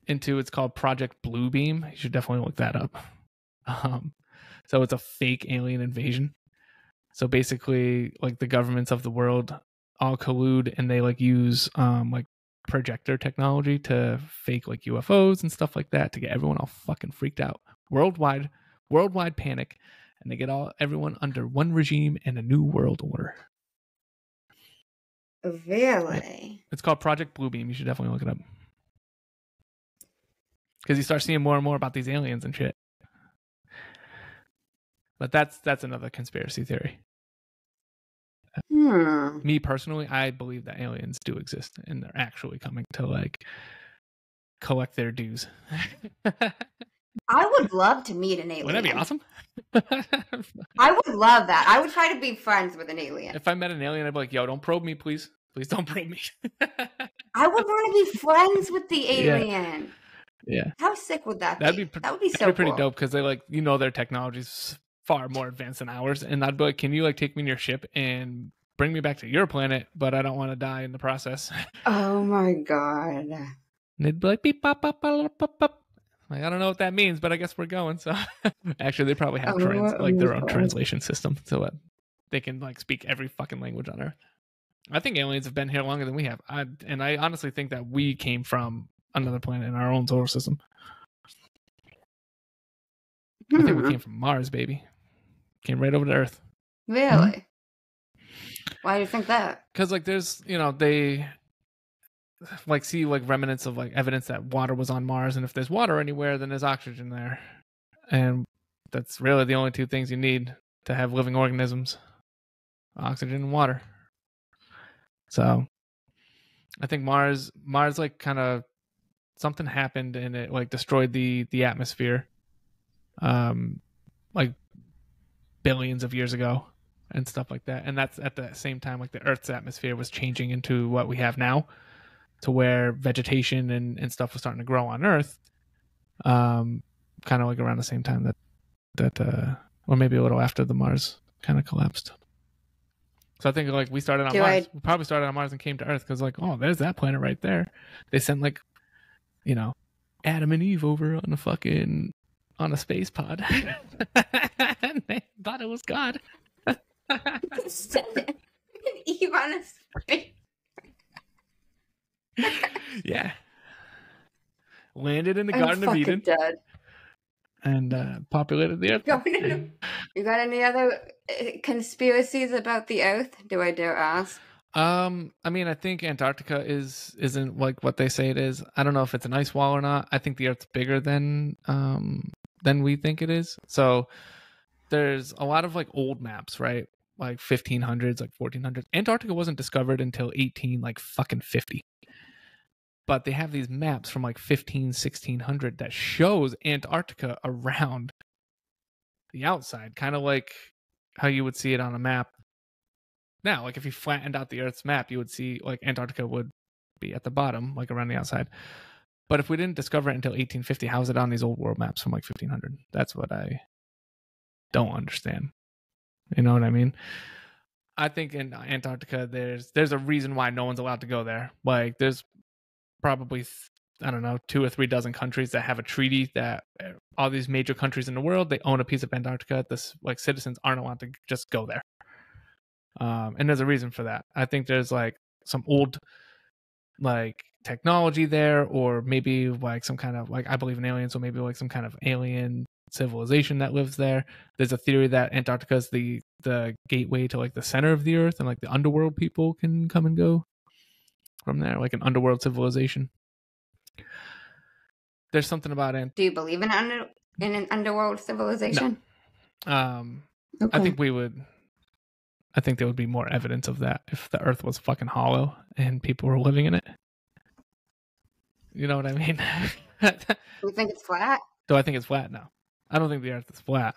into. It's called Project Bluebeam. You should definitely look that up. So it's a fake alien invasion. So basically, like the governments of the world all collude, and they like use like projector technology to fake like UFOs and stuff like that to get everyone all fucking freaked out. Worldwide panic, and they get everyone under one regime and a new world order. Really? It's called Project Bluebeam. You should definitely look it up. Because you start seeing more and more about these aliens and shit. But that's another conspiracy theory. Me personally, I believe that aliens do exist and they're actually coming to like collect their dues. I would love to meet an alien. Wouldn't that be awesome? I would love that. I would try to be friends with an alien. If I met an alien, I'd be like, yo, don't probe me, please. Please don't probe me. I would want to be friends with the alien. Yeah. How sick would that be? That would be so that'd be pretty cool. dope, because they like, their technology's far more advanced than ours. And I'd be like, can you like take me in your ship and bring me back to your planet? But I don't want to die in the process. Oh my God. And they'd be like, beep, bop, bop, bop, bop, bop. Like, I don't know what that means, but I guess we're going. So actually, they probably have their own translation system, so they can like speak every fucking language on Earth. I think aliens have been here longer than we have. I honestly think that we came from another planet in our own solar system. I think we came from Mars, baby. Came right over to Earth. Really? Mm-hmm. Why do you think that? Because like there's, they like see like remnants of like evidence that water was on Mars, and if there's water anywhere, then there's oxygen there, and that's really the only two things you need to have living organisms: oxygen and water. So I think Mars like kind of something happened and it like destroyed the atmosphere like billions of years ago and stuff like that. And that's at the same time like the Earth's atmosphere was changing into what we have now, to where vegetation and stuff was starting to grow on Earth, kind of like around the same time that or maybe a little after the Mars kind of collapsed. So I think like we started on Mars. We probably started on Mars and came to Earth because like, oh, there's that planet right there. They sent like, you know, Adam and Eve over on a space pod. And they thought it was God. Eve on a space. Yeah. Landed in the Garden of Eden. Dead. And populated the Earth. You got any other conspiracies about the Earth? Do I dare ask? I mean, I think Antarctica isn't like what they say it is. I don't know if it's an ice wall or not. I think the Earth's bigger than we think it is. So there's a lot of like old maps, right? Like 1500s, like 1400s. Antarctica wasn't discovered until 50. But they have these maps from like 1600 that shows Antarctica around the outside, kind of like how you would see it on a map. Now, like if you flattened out the Earth's map, you would see like Antarctica would be at the bottom, like around the outside. But if we didn't discover it until 1850, how is it on these old world maps from like 1500? That's what I don't understand. You know what I mean? I think in Antarctica, there's a reason why no one's allowed to go there. Like there's probably, I don't know, 2 or 3 dozen countries that have a treaty that all these major countries in the world, they own a piece of Antarctica. This like citizens aren't allowed to just go there. And there's a reason for that. I think there's like some old like technology there, or maybe like some kind of like, I believe in aliens, so maybe like some kind of alien civilization that lives there. There's a theory that Antarctica is the gateway to like the center of the Earth, and like the underworld people can come and go from there, like an underworld civilization. There's something about it. Do you believe in an underworld civilization? No. Okay. I think there would be more evidence of that if the Earth was fucking hollow and people were living in it. You know what I mean? You think it's flat? Do I think it's flat? No. I don't think the Earth is flat.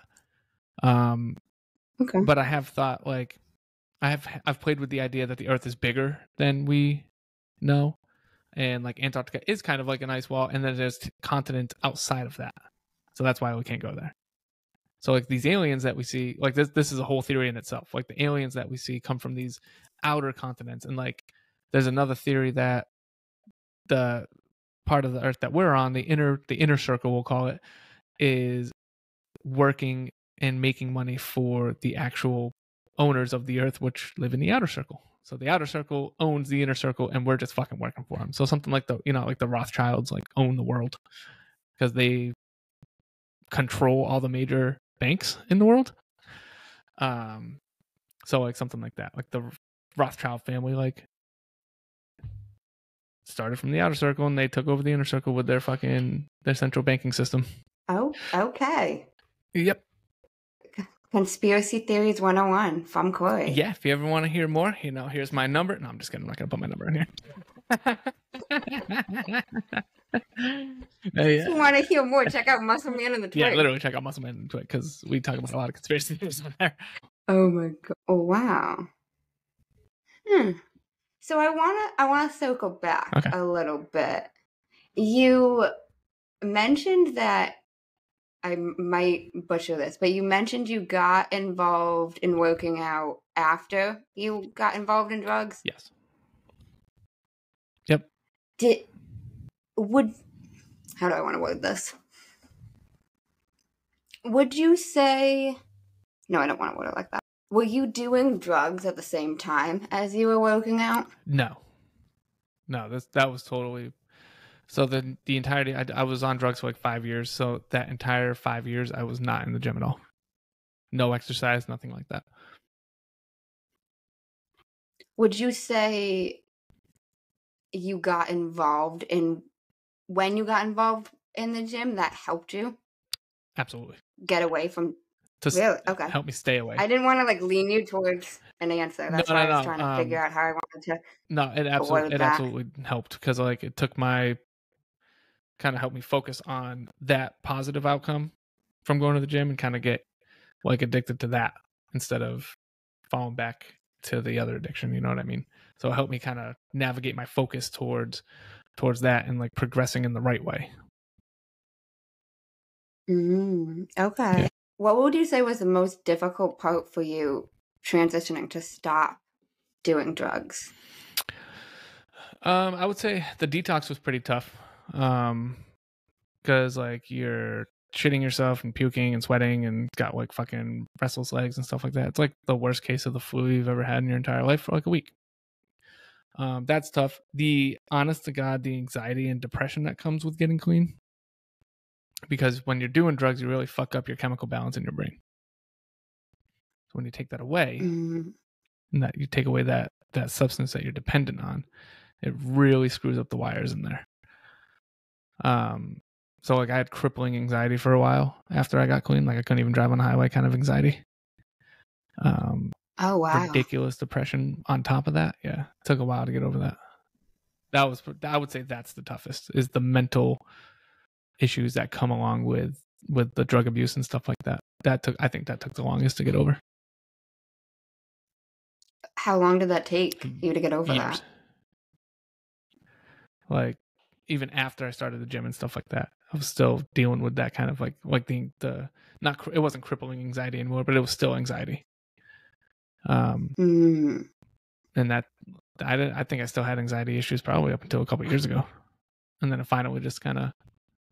Okay. But I have thought, like, I've played with the idea that the Earth is bigger than we know. And like Antarctica is kind of like an ice wall, and then there's continents outside of that. So that's why we can't go there. So like these aliens that we see, like this is a whole theory in itself. Like the aliens that we see come from these outer continents. And like there's another theory that the part of the Earth that we're on, the inner circle, we'll call it, is working and making money for the actual owners of the Earth, which live in the outer circle. So the outer circle owns the inner circle, and we're just fucking working for them. So something like the Rothschilds like own the world because they control all the major banks in the world. So like something like that, like the Rothschild family, like started from the outer circle and they took over the inner circle with their central banking system. Oh, okay. Yep. Conspiracy Theories 101 from Corey. Yeah, if you ever want to hear more, here's my number. No, I'm just kidding. I'm not going to put my number in here. If you want to hear more, check out Muscle Man and the Twig. Yeah, literally check out Muscle Man and the Twig because we talk about a lot of conspiracy theories on there. Oh my god! Oh wow. So I wanna circle back a little bit. You mentioned that, I might butcher this, but you mentioned you got involved in working out after you got involved in drugs. Yes. Yep. How do I want to word this? Would you say... No, I don't want to word it like that. Were you doing drugs at the same time as you were working out? No, that was totally... So the entirety, I was on drugs for like 5 years. So that entire 5 years, I was not in the gym at all. No exercise, nothing like that. Would you say you got involved when you got involved in the gym, that helped you? Absolutely. Get away from... Really? Okay. Help me stay away. I didn't want to like lean you towards an answer. That's why I was trying to figure out how I wanted to. No, it absolutely helped because like it took my... kind of helped me focus on that positive outcome from going to the gym and kind of get like addicted to that instead of falling back to the other addiction. You know what I mean? So it helped me kind of navigate my focus towards that and like progressing in the right way. Okay. Yeah. What would you say was the most difficult part for you transitioning to stop doing drugs? I would say the detox was pretty tough. Because like you're shitting yourself and puking and sweating and got like fucking restless legs and stuff like that. It's like the worst case of the flu you've ever had in your entire life for like a week. That's tough. The honest to God, the anxiety and depression that comes with getting clean. Because when you're doing drugs, you really fuck up your chemical balance in your brain. So when you take that away, and that you take away that substance that you're dependent on, it really screws up the wires in there. So like I had crippling anxiety for a while after I got clean. Like I couldn't even drive on the highway kind of anxiety. Oh, wow. Ridiculous depression on top of that. Yeah. It took a while to get over that. I would say that's the toughest, is the mental issues that come along with the drug abuse and stuff like that. I think that took the longest to get over. How long did that take you to get over Years. that? Like even after I started the gym and stuff like that, I was still dealing with that kind of like the not, it wasn't crippling anxiety anymore, but it was still anxiety. And that I think I still had anxiety issues probably up until a couple years ago, and then it finally just kind of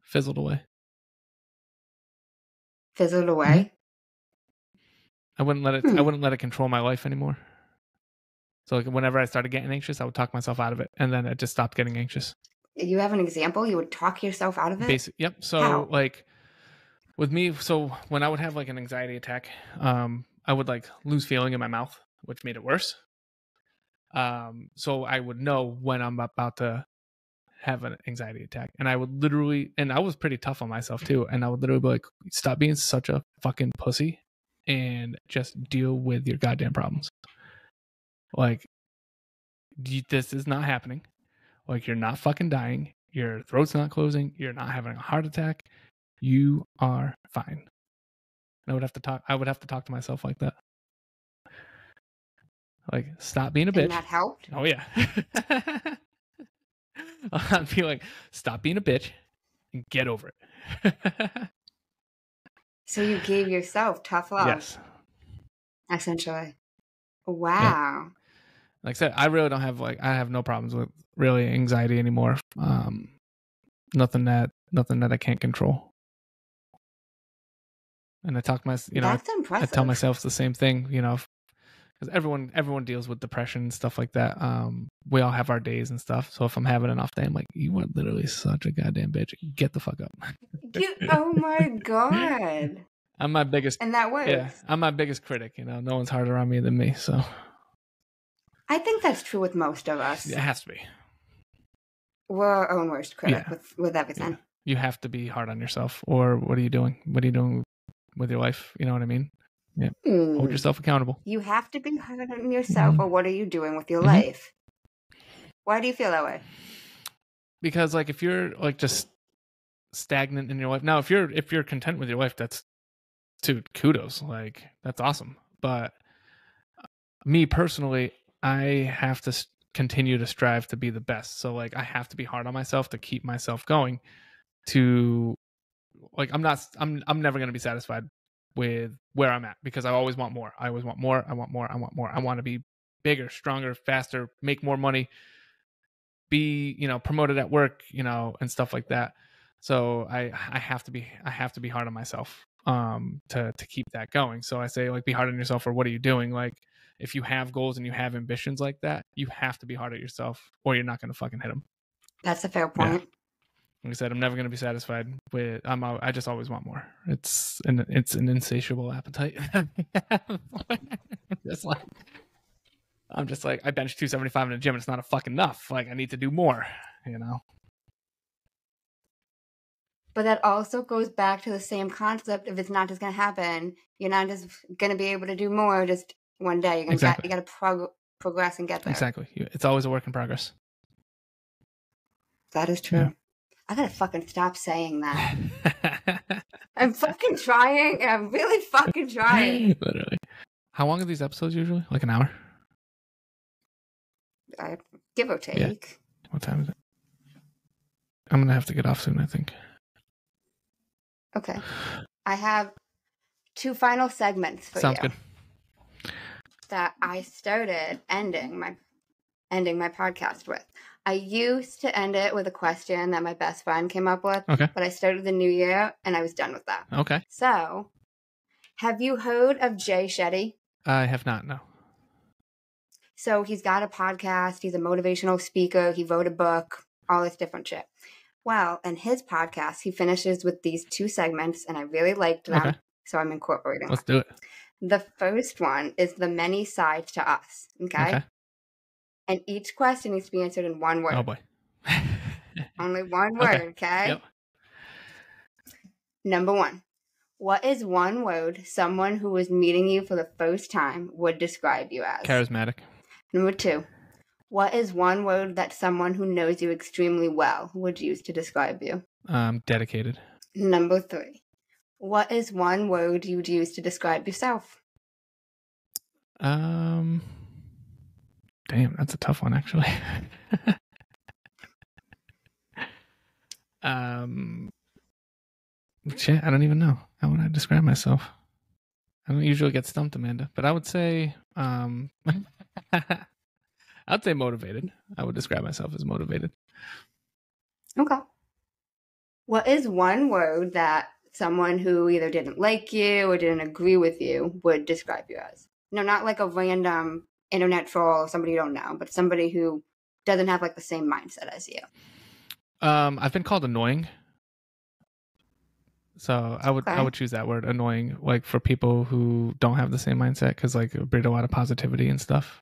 fizzled away. Fizzled away? I wouldn't let it control my life anymore. So like whenever I started getting anxious, I would talk myself out of it, and then I just stopped getting anxious. You have an example? You would talk yourself out of it? Yep. So How? like with me, so when I would have like an anxiety attack, I would like lose feeling in my mouth, which made it worse. So I would know when I'm about to have an anxiety attack, and I would literally, and I was pretty tough on myself too, and I would literally be like, stop being such a fucking pussy and just deal with your goddamn problems. Like, this is not happening. Like, you're not fucking dying. Your throat's not closing. You're not having a heart attack. You are fine. And I would have to talk to myself like that. Like, stop being a bitch. And that helped? Oh yeah. I'd be like, stop being a bitch and get over it. So you gave yourself tough love? Yes. Essentially. Wow. Yeah. Like I said, I really don't have I have no problems with really anxiety anymore. Nothing that I can't control. And I talk That's impressive. I tell myself the same thing, because everyone deals with depression and stuff like that. We all have our days and stuff. So if I'm having an off day, I'm like, you are literally such a goddamn bitch. Get the fuck up. Oh my God. I'm my biggest, and that works. Yeah, I'm my biggest critic. No one's harder on me than me. So I think that's true with most of us. It has to be. We're our own worst critic with everything. Yeah. You have to be hard on yourself, or what are you doing? What are you doing with your life? You know what I mean? Yeah. Hold yourself accountable. You have to be hard on yourself, or what are you doing with your life? Why do you feel that way? Because like if you're like just stagnant in your life, now if you're content with your life, that's, dude, kudos. Like that's awesome. But me personally, I have to continue to strive to be the best. So like I have to be hard on myself to keep myself going. To like I'm never going to be satisfied with where I'm at, because I always want more. I always want more. I want more. I want more. I want to be bigger, stronger, faster, make more money, be, promoted at work, and stuff like that. So I have to be hard on myself to keep that going. So I say, like, be hard on yourself, or what are you doing? Like, if you have goals and you have ambitions like that, you have to be hard on yourself, or you're not going to fucking hit them. That's a fair point. Yeah. Like I said, I'm never going to be sacified with. I just always want more. It's an insatiable appetite. I'm just like I bench 275 in the gym, and it's not fucking enough. Like I need to do more. But that also goes back to the same concept. If it's not just going to happen, you're not just going to be able to do more just one day. You're going you got to progress and get there. Exactly. It's always a work in progress. That is true. Yeah. I gotta fucking stop saying that. I'm fucking trying. I'm really fucking trying. Literally. How long are these episodes usually? Like an hour? Give or take. Yeah. What time is it? I'm gonna have to get off soon, I think. Okay. I have 2 final segments for Sounds you good. that I started ending my podcast with. I used to end it with a question that my best friend came up with, Okay. but I started the new year and I was done with that. Okay. So, have you heard of Jay Shetty? I have not, no. So he's got a podcast, he's a motivational speaker, he wrote a book, all this different shit. Well, in his podcast, he finishes with these 2 segments, and I really liked them, Okay. so I'm incorporating Let's them. do it. The first one is the many sides to us, okay? And each question needs to be answered in one word. Oh, boy. Only one word, okay? Yep. Number 1. What is one word someone who was meeting you for the first time would describe you as? Charismatic. Number 2. What is one word that someone who knows you extremely well would use to describe you? Dedicated. Number 3. What is one word you'd use to describe yourself? Damn, that's a tough one, actually. Shit, I don't even know. How would I describe myself? I don't usually get stumped, Amanda, but I would say, I'd say motivated. I would describe myself as motivated. Okay. What is one word that someone who either didn't like you or didn't agree with you would describe you as? No, not like a random internet troll, somebody you don't know, but somebody who doesn't have like the same mindset as you. I've been called annoying. So I would choose that word, annoying, like for people who don't have the same mindset, because like it brings a lot of positivity and stuff.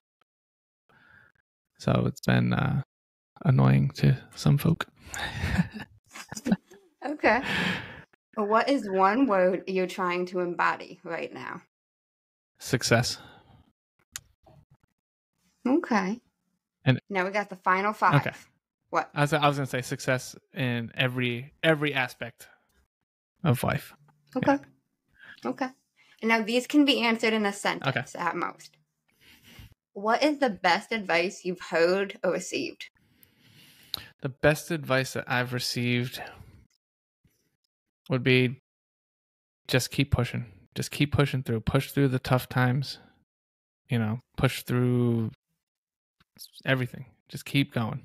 So it's been annoying to some folk. Okay. What is one word you're trying to embody right now? Success. Okay. And now we got the final 5. Okay. What? I was gonna say success in every aspect of life. Okay. Yeah. Okay. And now these can be answered in a sentence at most. What is the best advice you've heard or received? The best advice that I've received would be just keep pushing. Just keep pushing through. Push through the tough times. You know, push through everything. Just keep going.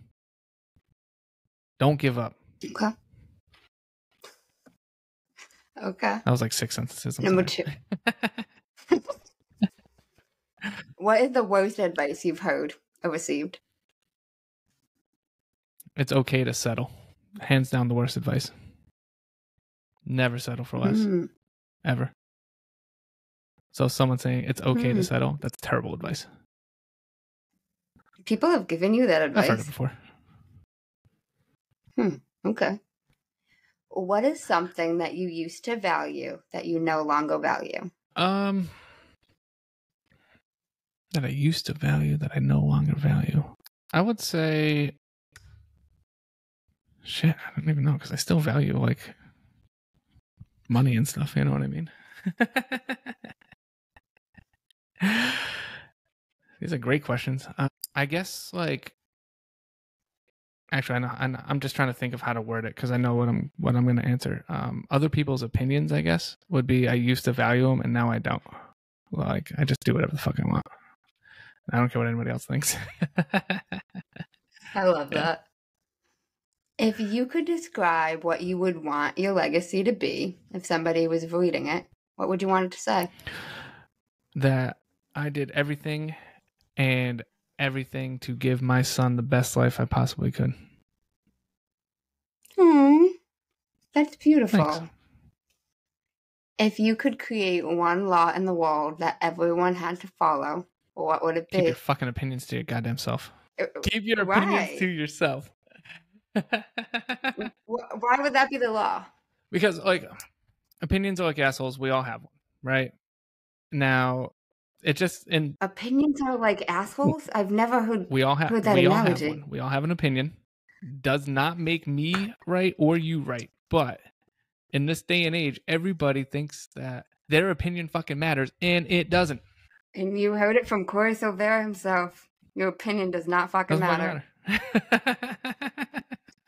Don't give up. Okay. Okay. That was like 6 sentences. Number 2. What is the worst advice you've heard or received? It's okay to settle. Hands down the worst advice. Never settle for less. Ever. So someone saying it's okay to settle, that's terrible advice. People have given you that advice? I've heard it before. Okay. What is something that you used to value that you no longer value? That I used to value that I no longer value. I would say, shit, I don't even know, because I still value like money and stuff. You know what I mean? These are great questions. I guess like, actually, I know, I'm just trying to think of how to word it because I know what I'm going to answer. Other people's opinions, I guess, would be I used to value them and now I don't. Like I just do whatever the fuck I want. I don't care what anybody else thinks. I love that. If you could describe what you would want your legacy to be if somebody was reading it, what would you want it to say? That I did everything to give my son the best life I possibly could. That's beautiful. Thanks. If you could create one law in the world that everyone had to follow, what would it be? Keep your fucking opinions to your goddamn self. Keep your opinions to yourself. Why would that be the law? Because like opinions are like assholes. We all have one, right? Now, it just opinions are like assholes. I've never heard that analogy. All have one. We all have an opinion. Does not make me right or you right, but in this day and age, everybody thinks that their opinion fucking matters, and it doesn't. And you heard it from Corey Silveira himself. Your opinion does not fucking matter.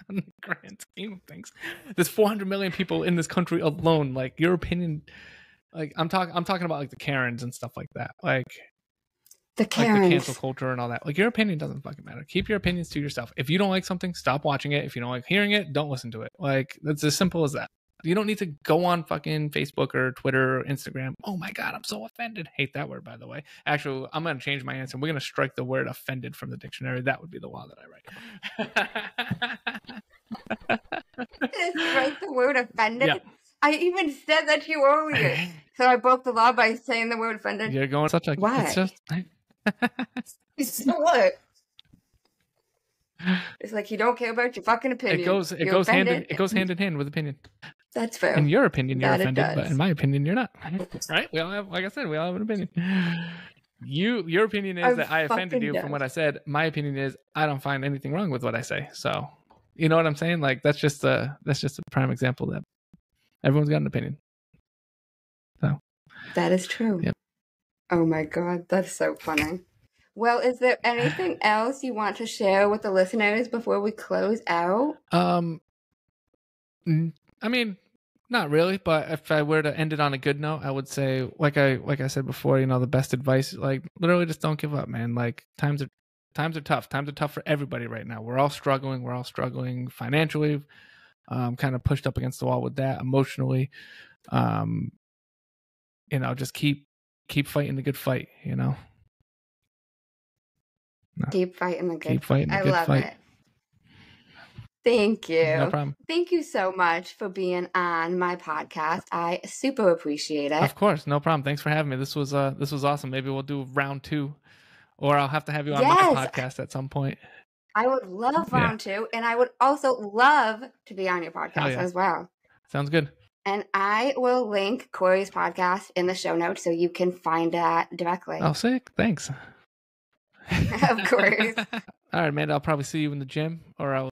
On the grand scheme of things, there's 400 million people in this country alone. Like your opinion Like I'm talking about like the Karens and stuff like that. Like The like Karens. the cancel culture and all that. Like your opinion doesn't fucking matter. Keep your opinions to yourself. If you don't like something, stop watching it. If you don't like hearing it, don't listen to it. Like that's as simple as that. You don't need to go on fucking Facebook or Twitter or Instagram. Oh my God, I'm so offended. Hate that word, by the way. Actually, I'm going to change my answer. We're going to strike the word offended from the dictionary. That would be the law that I write. Strike the word offended? Yeah. I even said that to you earlier. So I broke the law by saying the word offended. You're going such a... Why? It's just... So what? It's like you don't care about your fucking opinion. It goes hand in hand with opinion. That's fair. In your opinion, you're That it offended, does. but in my opinion, you're not. Right? We all have, like I said, we all have an opinion. Your opinion is that I offended you from what I said. My opinion is I don't find anything wrong with what I say. So, you know what I'm saying? Like that's just a prime example that everyone's got an opinion. So that is true. Yep. Oh my God, that's so funny. Well, is there anything else you want to share with the listeners before we close out? I mean, not really, but if I were to end it on a good note, I would say, like I said before, you know, the best advice, like literally just don't give up, man. Like times are tough. Times are tough for everybody right now. We're all struggling financially, kind of pushed up against the wall with that, emotionally. You know, just keep fighting the good fight, you know. No. Keep fighting the good Keep fighting the I good love fight. it. Thank you. No problem. Thank you so much for being on my podcast. I super appreciate it. Of course, no problem. Thanks for having me. This was awesome. Maybe we'll do round 2, or I'll have to have you on my podcast at some point. I would love round 2, and I would also love to be on your podcast as well. Sounds good. And I will link Corey's podcast in the show notes so you can find that directly. Oh, sick. Thanks. Of course. All right, man. I'll probably see you in the gym, or I'll